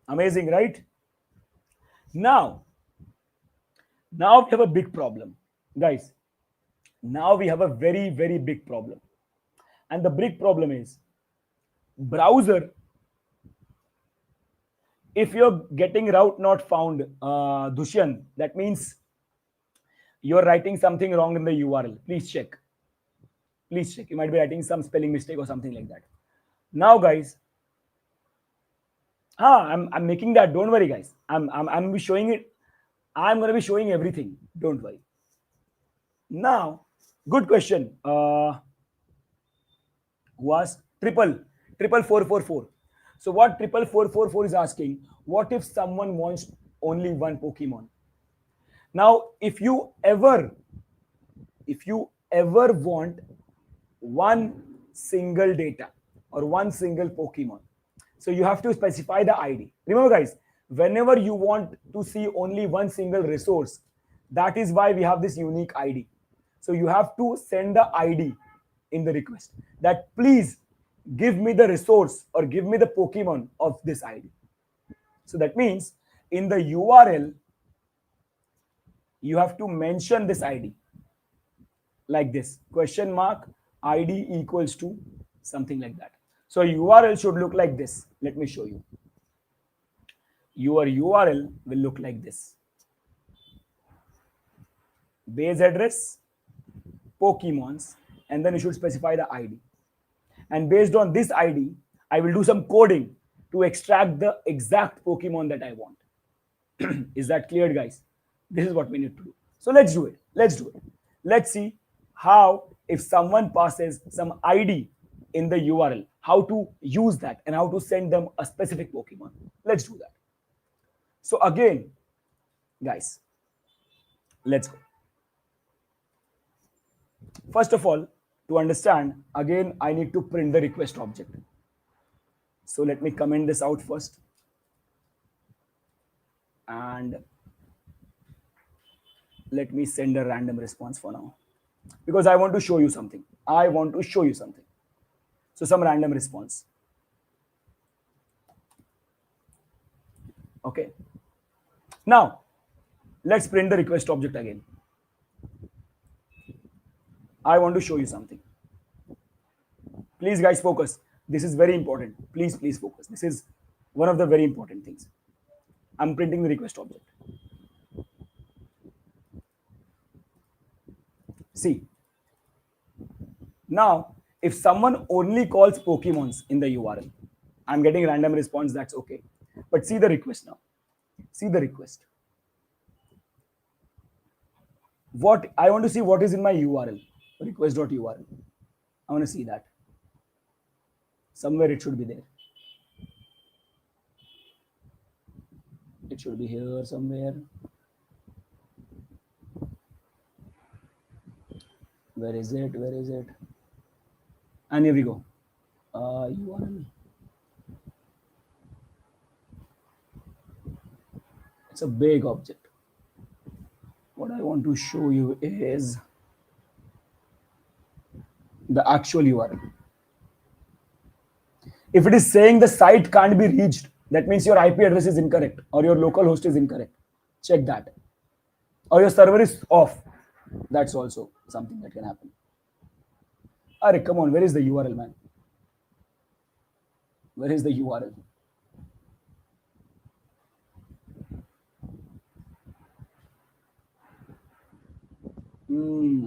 Amazing, right? Now we have a big problem, guys. Now we have a very, very big problem. And the big problem is browser. If you're getting route not found, Dushyant, that means you're writing something wrong in the URL. Please check. Please check. You might be writing some spelling mistake or something like that. Now, guys, I'm making that. Don't worry, guys. I'm showing it. I'm going to be showing everything. Don't worry. Now, good question. who asked triple 444. So what triple 444 is asking, what if someone wants only one Pokemon? Now, if you ever want one single data or one single Pokemon, so you have to specify the ID. Remember, guys, whenever you want to see only one single resource, that is why we have this unique ID. So you have to send the ID in the request that please give me the resource or give me the Pokemon of this ID. So that means in the URL, you have to mention this ID like this, question mark ID equals to something like that. So URL should look like this. Let me show you. Your URL will look like this. Base address, Pokemons, and then you should specify the ID. And based on this ID, I will do some coding to extract the exact Pokemon that I want. Is that clear, guys? This is what we need to do. So let's do it. Let's see how, if someone passes some ID in the URL, how to use that and how to send them a specific Pokemon. Let's do that. So again, guys, let's go. First of all, to understand, again, I need to print the request object. So let me comment this out first. And let me send a random response for now, because I want to show you something. So some random response. Okay. Now, let's print the request object again. I want to show you something. Please, guys, focus. This is very important. Please focus. This is one of the very important things. I'm printing the request object. See, now if someone only calls Pokemons in the URL, I'm getting random response, that's okay. But see the request now. See the request. What I want to see, what is in my URL, request.url. I want to see that. Somewhere it should be there. It should be here somewhere. Where is it? And here we go. URL. It's a big object. What I want to show you is the actual URL. If it is saying the site can't be reached, that means your IP address is incorrect or your local host is incorrect. Check that. Or your server is off. That's also something that can happen. Arey, come on, where is the URL, man? Where is the URL?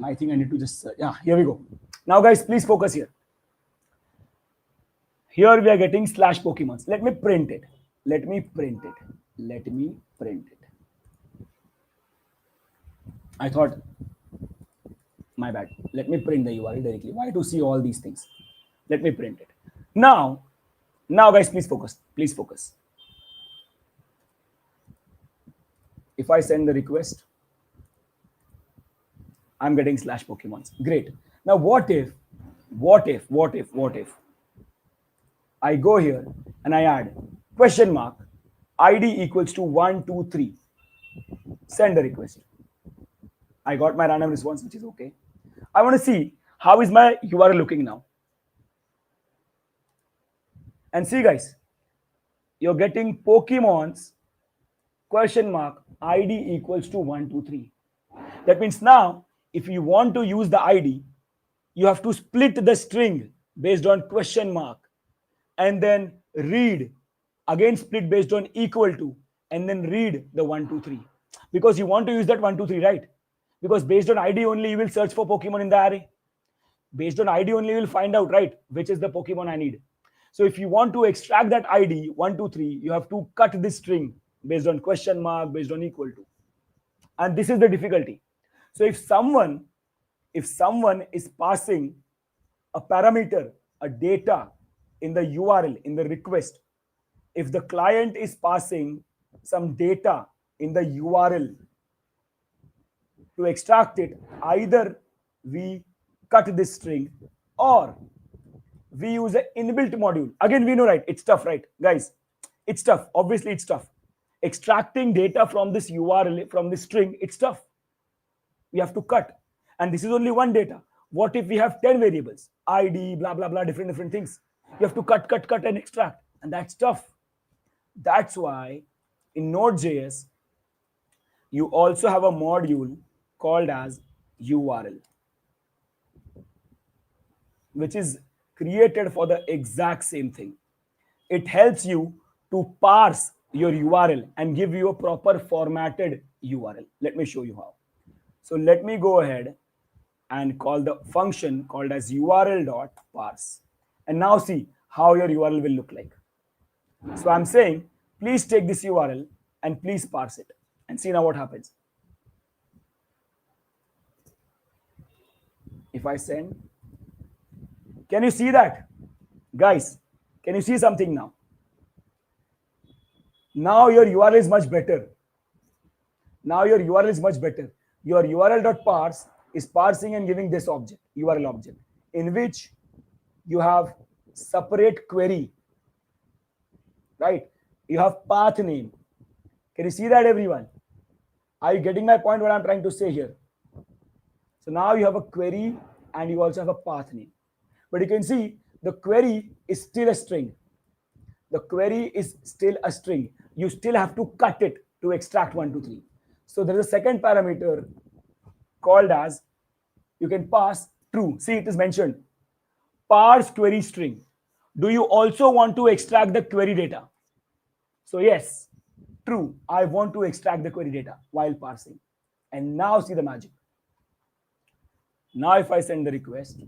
I think I need to just, yeah, here we go. Now, guys, please focus here. Here we are getting /Pokemons. Let me print it. I thought, my bad. Let me print the URL directly. Why to see all these things? Let me print it. Now, guys, please focus. If I send the request, I'm getting /Pokemons. Great. Now, what if I go here and I add question mark ID equals to 123. Send the request. I got my random response, which is okay. I want to see how is my URL looking now. And see, guys, you're getting Pokemons question mark ID equals to 123. That means now, if you want to use the ID, you have to split the string based on question mark and then read, again split based on equal to, and then read the 123. Because you want to use that 123, right? Because based on ID only, you will search for Pokemon in the array. Based on ID only, you will find out, right, which is the Pokemon I need. So if you want to extract that ID 123, you have to cut this string based on question mark, based on equal to. And this is the difficulty. So if someone is passing a parameter, a data in the URL, in the request, if the client is passing some data in the URL to extract it, either we cut this string or we use an inbuilt module. Again, we know, right? It's tough, right, guys? It's tough. Obviously, it's tough. Extracting data from this URL, from this string, it's tough. We have to cut. And this is only one data. What if we have 10 variables? ID, blah, blah, blah, different things. You have to cut, and extract. And that's tough. That's why in Node.js, you also have a module called as URL, which is created for the exact same thing. It helps you to parse your URL and give you a proper formatted URL. Let me show you how. So let me go ahead and call the function called as url.parse. And now see how your URL will look like. So I'm saying, please take this URL and please parse it. And see now what happens. If I send, can you see that? Guys, can you see something now? Now your URL is much better. Now your URL is much better. Your url.parse is parsing and giving this object, URL object, in which you have separate query, right? You have path name. Can you see that, everyone? Are you getting my point, what I'm trying to say here? So now you have a query and you also have a path name. But you can see the query is still a string. The query is still a string. You still have to cut it to extract 1, 2, 3. So there is a second parameter called as, you can pass true. See, it is mentioned. Parse query string. Do you also want to extract the query data? So yes, true. I want to extract the query data while parsing. And now see the magic. Now if I send the request,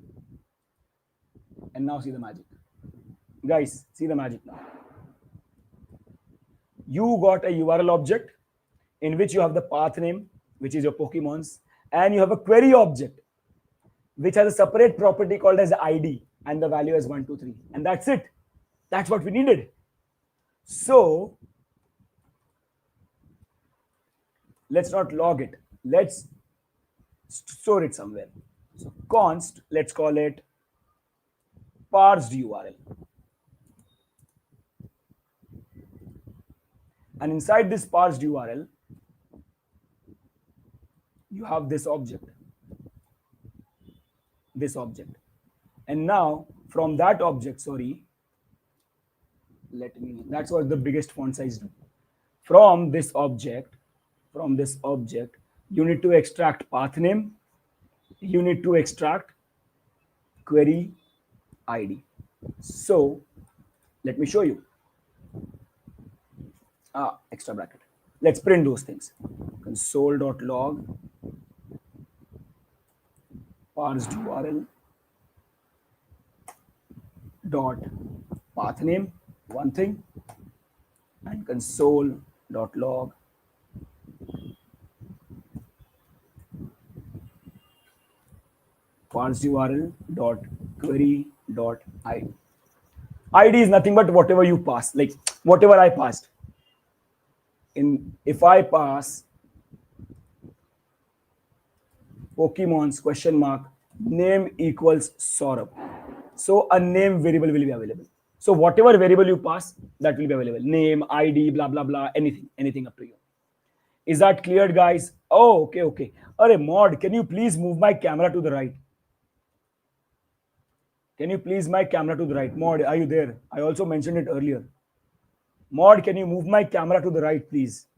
and now see the magic. Guys, see the magic now. You got a URL object in which you have the path name, which is your Pokemons, and you have a query object, which has a separate property called as ID, and the value is 1, 2, 3. And that's it. That's what we needed. So let's not log it. Let's store it somewhere. So const, let's call it parsed URL. And inside this parsed URL, you have this object. This object. And now from that object, that's what the biggest font size do. From this object, you need to extract path name, you need to extract query ID. So let me show you. Extra bracket. Let's print those things. Console.log parsed URL dot path name, one thing, and console.log parsed URL dot query dot ID. ID is nothing but whatever you pass, like whatever I passed. If I pass Pokemons question mark name equals Saurabh, so a name variable will be available. So whatever variable you pass, that will be available. Name, ID, blah blah blah, anything up to you. Is that clear, guys? Oh, okay. Arey mod, can you please move my camera to the right? Can you please my camera to the right? Mod, are you there? I also mentioned it earlier. Mod, can you move my camera to the right, please?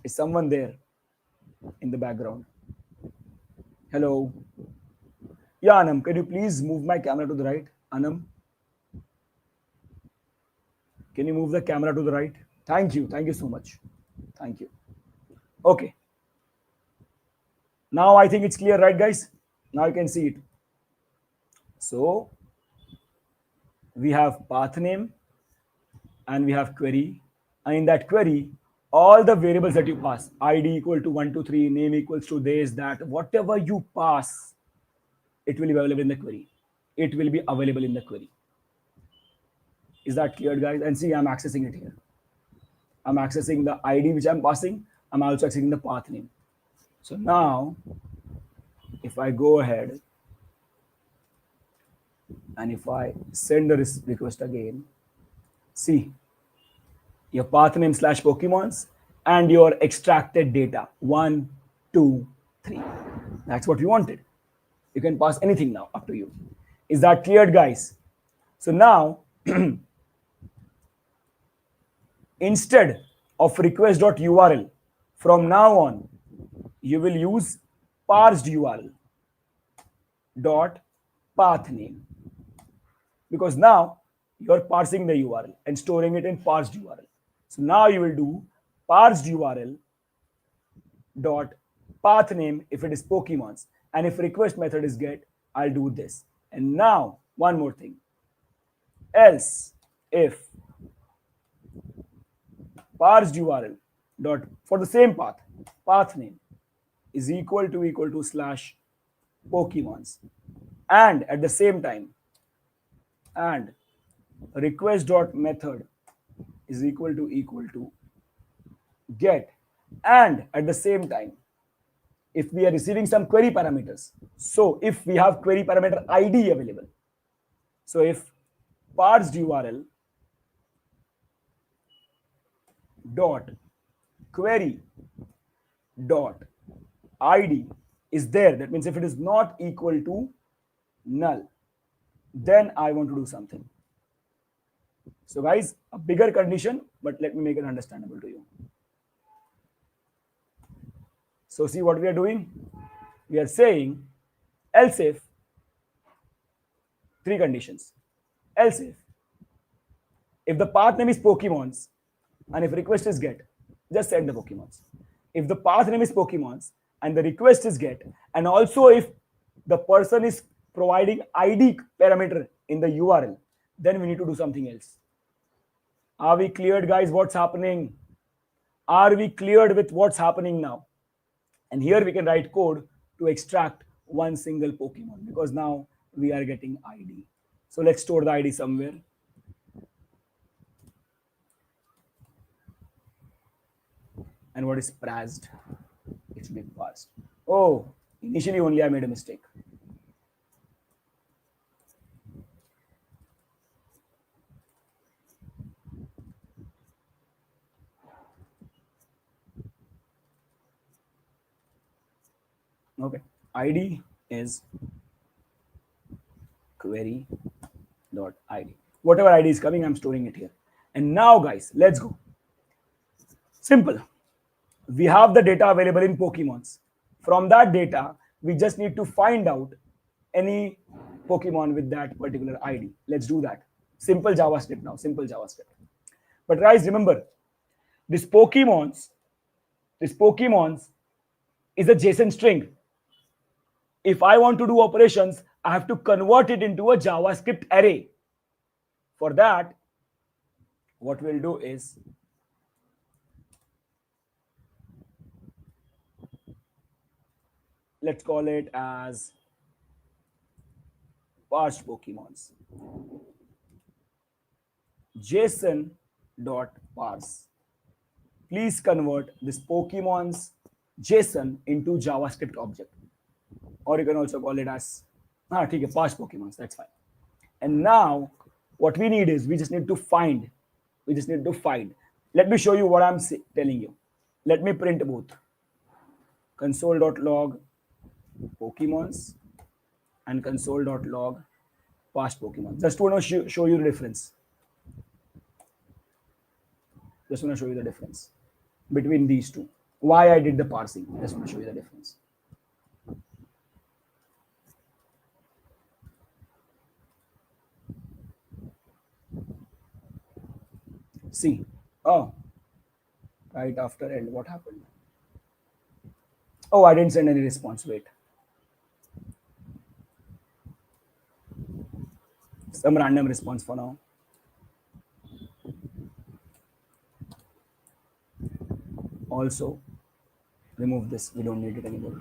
Is someone there in the background? Hello? Yeah, Anam, can you please move my camera to the right? Anam? Can you move the camera to the right? Thank you so much. Thank you. Okay. Now I think it's clear, right, guys? Now you can see it. So we have path name and we have query, and in that query all the variables that you pass, ID equal to 1, 2, 3, name equals to this, that, whatever you pass, it will be available in the query. It will be available in the query. Is that clear, guys? And see, I'm accessing it here. I'm accessing the ID which I'm passing. I'm also accessing the path name. So now, if I go ahead and if I send the request again, see your path name slash Pokemons and your extracted data 1, 2, 3. That's what we wanted. You can pass anything now, up to you. Is that clear, guys? So now, instead of request.url, from now on, you will use parsed URL dot path name, because now you're parsing the URL and storing it in parsed URL. So now you will do parsed URL dot path name if it is Pokemons, and if request method is get, I'll do this. And now one more thing, else if parsed URL dot for the same path name is equal to slash Pokemons, and at the same time, and request dot method is equal to get, and at the same time, if we are receiving some query parameters, so if we have query parameter ID available, so if parsed URL dot query dot ID is there, that means if it is not equal to null, then I want to do something. So guys, a bigger condition, but let me make it understandable to you. So see what we are doing? We are saying else if, three conditions. Else if the path name is Pokemons and if request is get, just send the Pokemons. If the path name is Pokemons and the request is get, and also if the person is providing ID parameter in the URL, then we need to do something else. Are we cleared, guys? What's happening? Are we cleared with what's happening now? And here we can write code to extract one single Pokemon, because now we are getting ID. So let's store the ID somewhere. And what is parsed? It should be parsed. Oh, initially only I made a mistake. Okay, ID is query dot ID. Whatever ID is coming, I'm storing it here. And now, guys, let's go. Simple. We have the data available in Pokemons. From that data, we just need to find out any Pokemon with that particular ID. Let's do that. Simple JavaScript now, simple JavaScript. But guys, remember, this Pokemons is a JSON string. If I want to do operations, I have to convert it into a JavaScript array. For that, what we'll do is let's call it as parsed Pokemons. JSON.parse. Please convert this Pokemon's JSON into JavaScript object. Or you can also call it as parsed Pokemons, that's fine. And now what we need is we just need to find. Let me show you what I'm telling you. Let me print both. Console.log Pokemons and console.log parsed Pokemon. Just want to show you the difference. Just want to show you the difference between these two. Why I did the parsing. Just want to show you the difference. See, right after end, what happened? Oh, I didn't send any response. Wait. Some random response for now. Also, remove this. We don't need it anymore.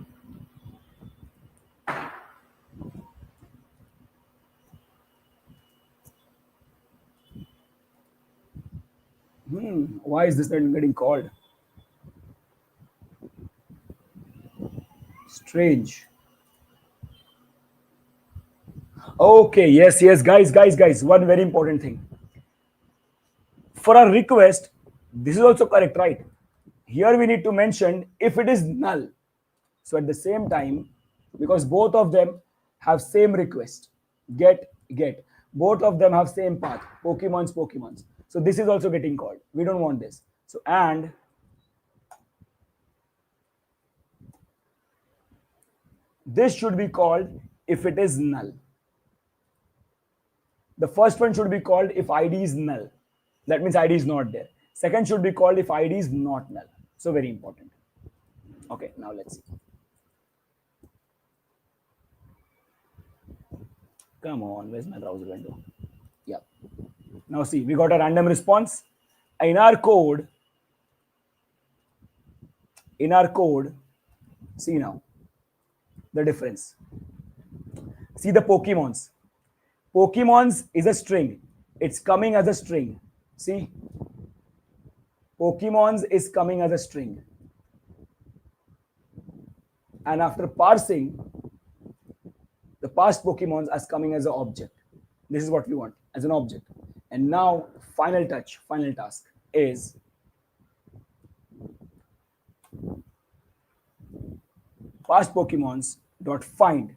Why is this not getting called? Strange. Okay, yes, guys. One very important thing. For our request, this is also correct, right? Here we need to mention if it is null. So at the same time, because both of them have same request, get. Both of them have same path, Pokemons. So this is also getting called. We don't want this. So and this should be called if it is null. The first one should be called if ID is null. That means ID is not there. Second should be called if ID is not null. So very important. Okay, now let's see. Come on, where's my browser window? Yeah. Now see, we got a random response. In our code, see now the difference. See the Pokemons. Pokemons is a string. It's coming as a string. See? Pokemons is coming as a string. And after parsing, the parsed Pokemons as coming as an object. This is what we want, as an object. And now, final task is parsed Pokemons dot find.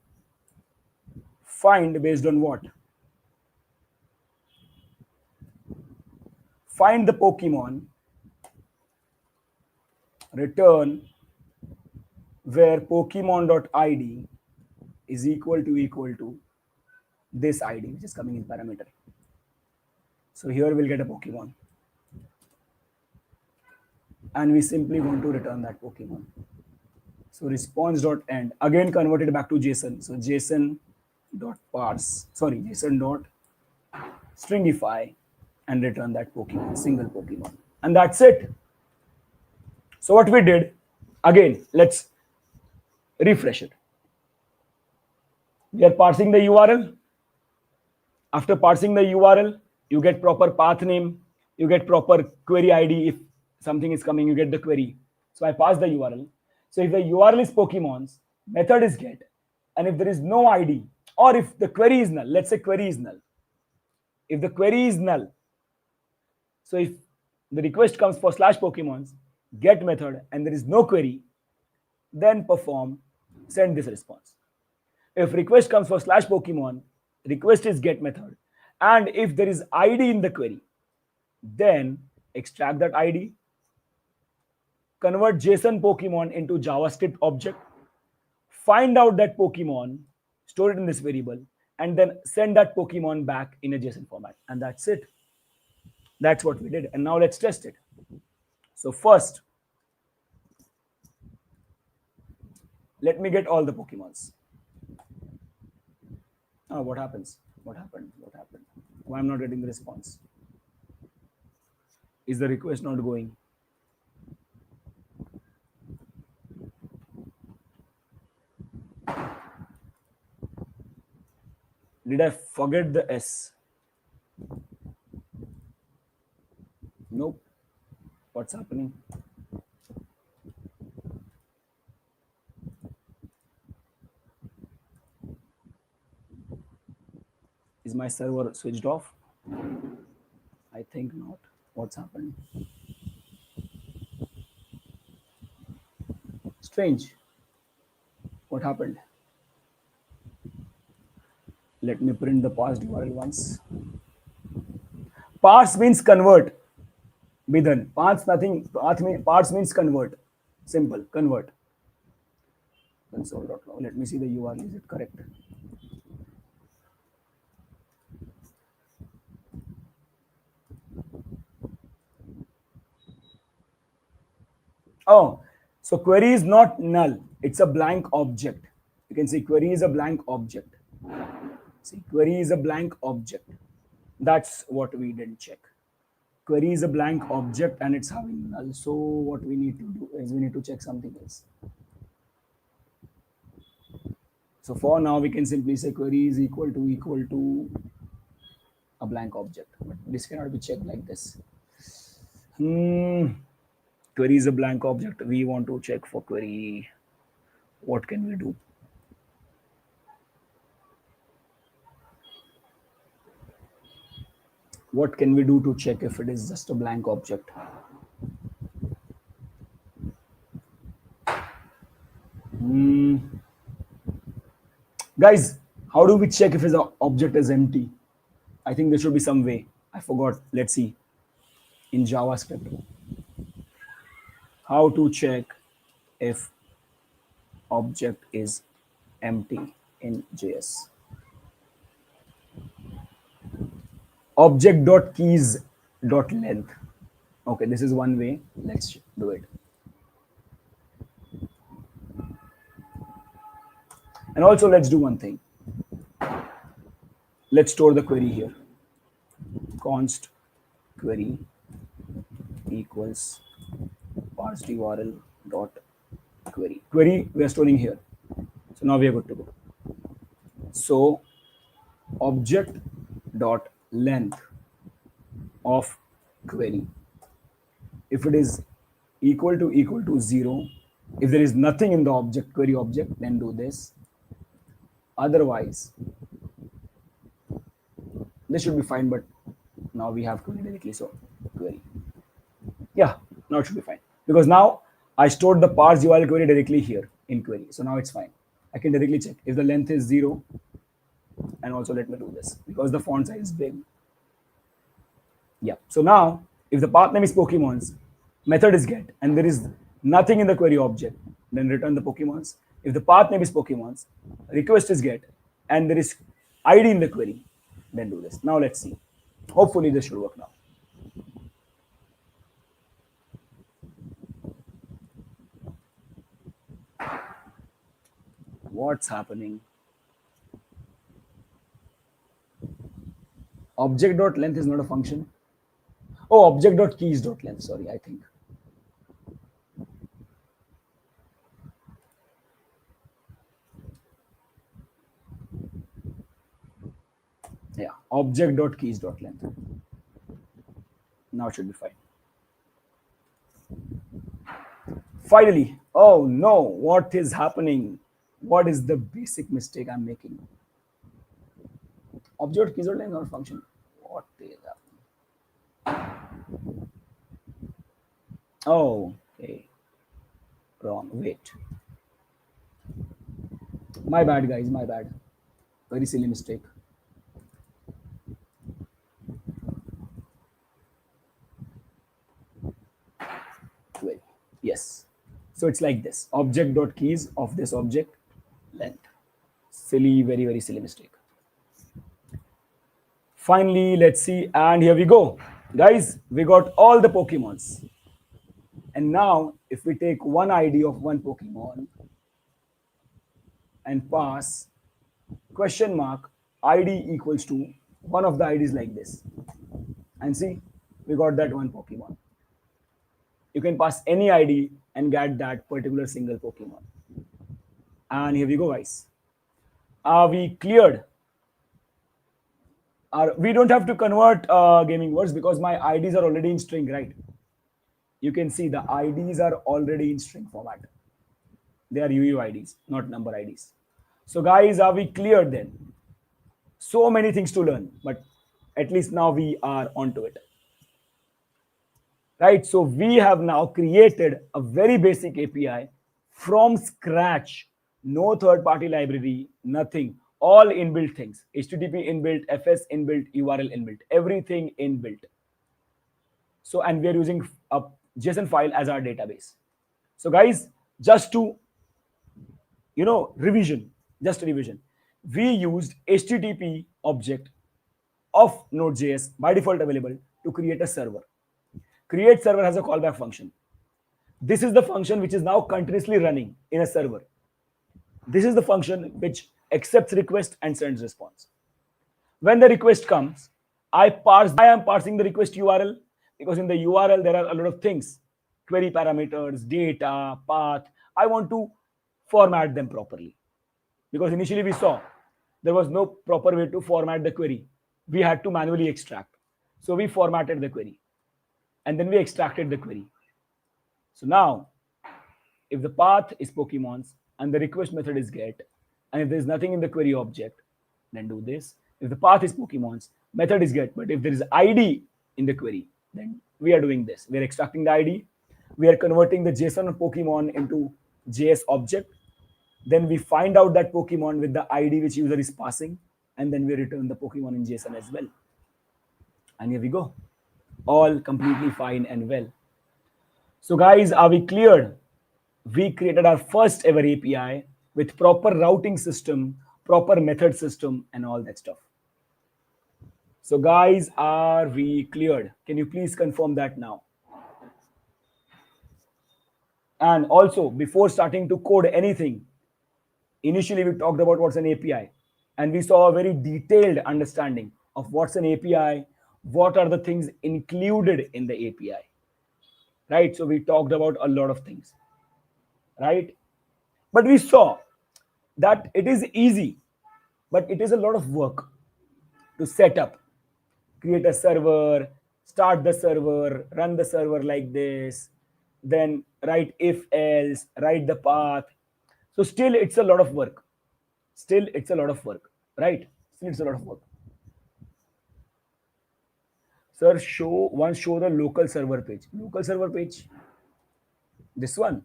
Find based on what? Find the Pokemon, return where Pokemon.id is equal to this ID, which is coming in parameter. So here we'll get a Pokemon. And we simply want to return that Pokemon. So response.end, again converted back to JSON. So JSON.stringify and return that Pokemon, single Pokemon. And that's it. So what we did, again, let's refresh it. We are parsing the URL. After parsing the URL, you get proper path name, you get proper query ID. If something is coming, you get the query. So I pass the URL. So if the URL is Pokemons, method is get. And if there is no ID, or if the query is null, let's say query is null. If the query is null, so if the request comes for /Pokemons, get method, and there is no query, then perform send this response. If request comes for /Pokemon, request is get method, and if there is ID in the query, then extract that ID, convert JSON Pokemon into JavaScript object, find out that Pokemon, store it in this variable, and then send that Pokemon back in a JSON format. And that's it. That's what we did. And now let's test it. So first, let me get all the Pokemons. Oh, what happens? What happened? Why I'm not getting the response? Is the request not going? Did I forget the S? Nope. What's happening? Is my server switched off? I think not. What's happened? Strange. What happened? Let me print the parsed URL once. Parse means convert. Bidhan. Parse means convert. Simple. Convert. Console.log. Let me see the URL. Is it correct? Oh, so query is not null. It's a blank object. You can see query is a blank object. See, query is a blank object. That's what we didn't check. Query is a blank object and it's having null. So what we need to do is we need to check something else. So for now, we can simply say query is equal to a blank object. But this cannot be checked like this. Query is a blank object. We want to check for query. What can we do? What can we do to check if it is just a blank object? Guys, how do we check if his object is empty? I think there should be some way. I forgot. Let's see. In JavaScript, how to check if object is empty in JS. Object.keys.length. Okay, this is one way. Let's do it. And also, let's do one thing. Let's store the query here. Const query equals parsed URL dot query. Query we are storing here. So now we are good to go. So object dot length of query, if it is equal to 0, if there is nothing in the object query object, then do this. Otherwise, this should be fine, but now we have query directly. So query, yeah, now it should be fine, because now I stored the parse URL query directly here in query. So now it's fine. I can directly check if the length is 0. And also let me do this because the font size is big. Yeah. So now if the path name is Pokemons, method is get, and there is nothing in the query object, then return the Pokemons. If the path name is Pokemons, request is get, and there is ID in the query, then do this. Now let's see. Hopefully this should work now. What's happening? Object.length is not a function. Oh, object.keys.length. Sorry, I think. Yeah, object.keys.length. Now it should be fine. Finally, oh no, what is happening? What is the basic mistake I'm making? Object.keys.length is not a function. What is happening? Oh, okay. Wrong. Wait. My bad, guys. My bad. Very silly mistake. Wait. Yes. So it's like this. Object.keys of this object length. Silly, very, very silly mistake. Finally, let's see. And here we go. Guys, we got all the Pokemons. And now, if we take one ID of one Pokemon and pass question mark ID equals to one of the IDs like this. And see, we got that one Pokemon. You can pass any ID and get that particular single Pokemon. And here we go, guys. Are we cleared? We don't have to convert gaming words because my IDs are already in string, right? You can see the IDs are already in string format. They are UUIDs, not number IDs. So guys, are we clear then? So many things to learn, but at least now we are onto it. Right? So we have now created a very basic API from scratch. No third-party library, nothing. All inbuilt things. HTTP inbuilt, FS inbuilt, URL inbuilt. Everything inbuilt. So, and we are using a JSON file as our database. So guys, just to, revision, we used HTTP object of Node.js by default available to create a server. Create server has a callback function. This is the function which is now continuously running in a server. This is the function which accepts request and sends response. When the request comes, I am parsing the request URL because in the URL there are a lot of things, query parameters, data, path. I want to format them properly because initially we saw there was no proper way to format the query. We had to manually extract. So we formatted the query. and then we extracted the query. So now, if the path is Pokemons and the request method is get, and if there's nothing in the query object, then do this. If the path is Pokemons, method is get, but if there is ID in the query, then we are doing this. We are extracting the ID, we are converting the JSON of Pokemon into JS object, then we find out that Pokemon with the ID which user is passing, and then we return the Pokemon in JSON as well. And here we go. All completely fine and well. So guys, are we cleared? We created our first ever API with proper routing system, proper method system, and all that stuff. So guys, are we cleared? Can you please confirm that now? And also, before starting to code anything, initially we talked about what's an API, and we saw a very detailed understanding of what's an API, what are the things included in the API, right? So we talked about a lot of things, right? But we saw that it is easy, but it is a lot of work to set up, create a server, start the server, run the server like this, then write if else, write the path. So still it's a lot of work. Still it's a lot of work, right? Still it's a lot of work. Sir, show the local server page. Local server page. This one.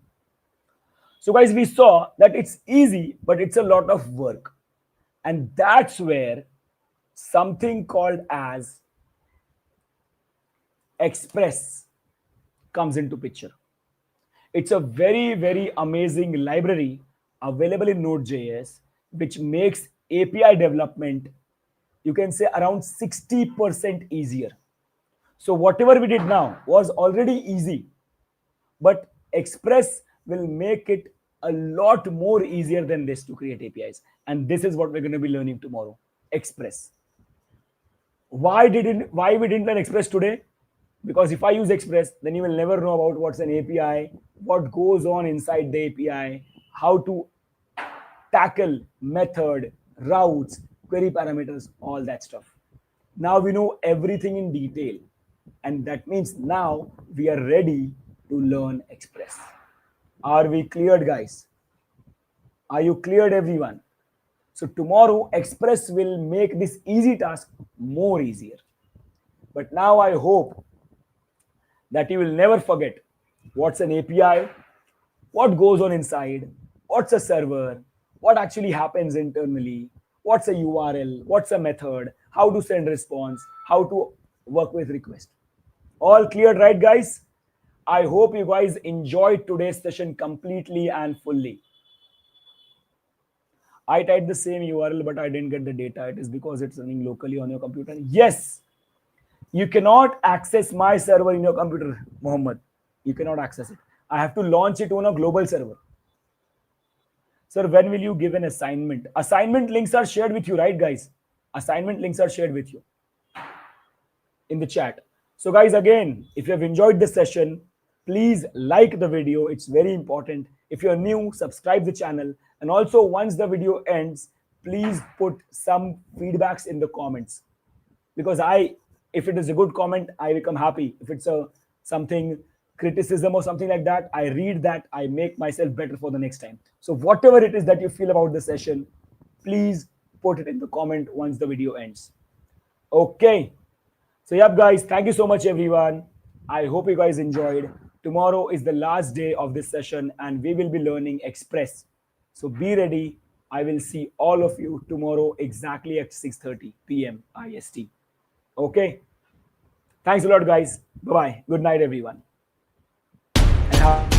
So guys, we saw that it's easy, but it's a lot of work. And that's where something called as Express comes into picture. It's a very, very amazing library available in Node.js, which makes API development, you can say, around 60% easier. So whatever we did now was already easy, but Express will make it a lot more easier than this to create APIs. And this is what we're going to be learning tomorrow. Express. Why we didn't learn Express today? Because if I use Express, then you will never know about what's an API, what goes on inside the API, how to tackle method, routes, query parameters, all that stuff. Now we know everything in detail. And that means now we are ready to learn Express. Are we cleared, guys? Are you cleared, everyone? So tomorrow, Express will make this easy task more easier. But now I hope that you will never forget what's an API, what goes on inside, what's a server, what actually happens internally, what's a URL, what's a method, how to send response, how to work with request. All cleared, right, guys? I hope you guys enjoyed today's session completely and fully. I typed the same URL, but I didn't get the data. It is because it's running locally on your computer. Yes, you cannot access my server in your computer, Mohammed. You cannot access it. I have to launch it on a global server. Sir, when will you give an assignment? Assignment links are shared with you, right, guys? Assignment links are shared with you in the chat. So guys, again, if you have enjoyed this session, please like the video. It's very important. If you're new, subscribe the channel. And also, once the video ends, please put some feedbacks in the comments. Because if it is a good comment, I become happy. If it's something criticism or something like that, I read that, I make myself better for the next time. So whatever it is that you feel about the session, please put it in the comment once the video ends. Okay. So yep, guys, thank you so much, everyone. I hope you guys enjoyed. Tomorrow is the last day of this session and we will be learning Express. So be ready. I will see all of you tomorrow exactly at 6:30 p.m. IST. Okay. Thanks a lot, guys. Bye-bye. Good night, everyone. And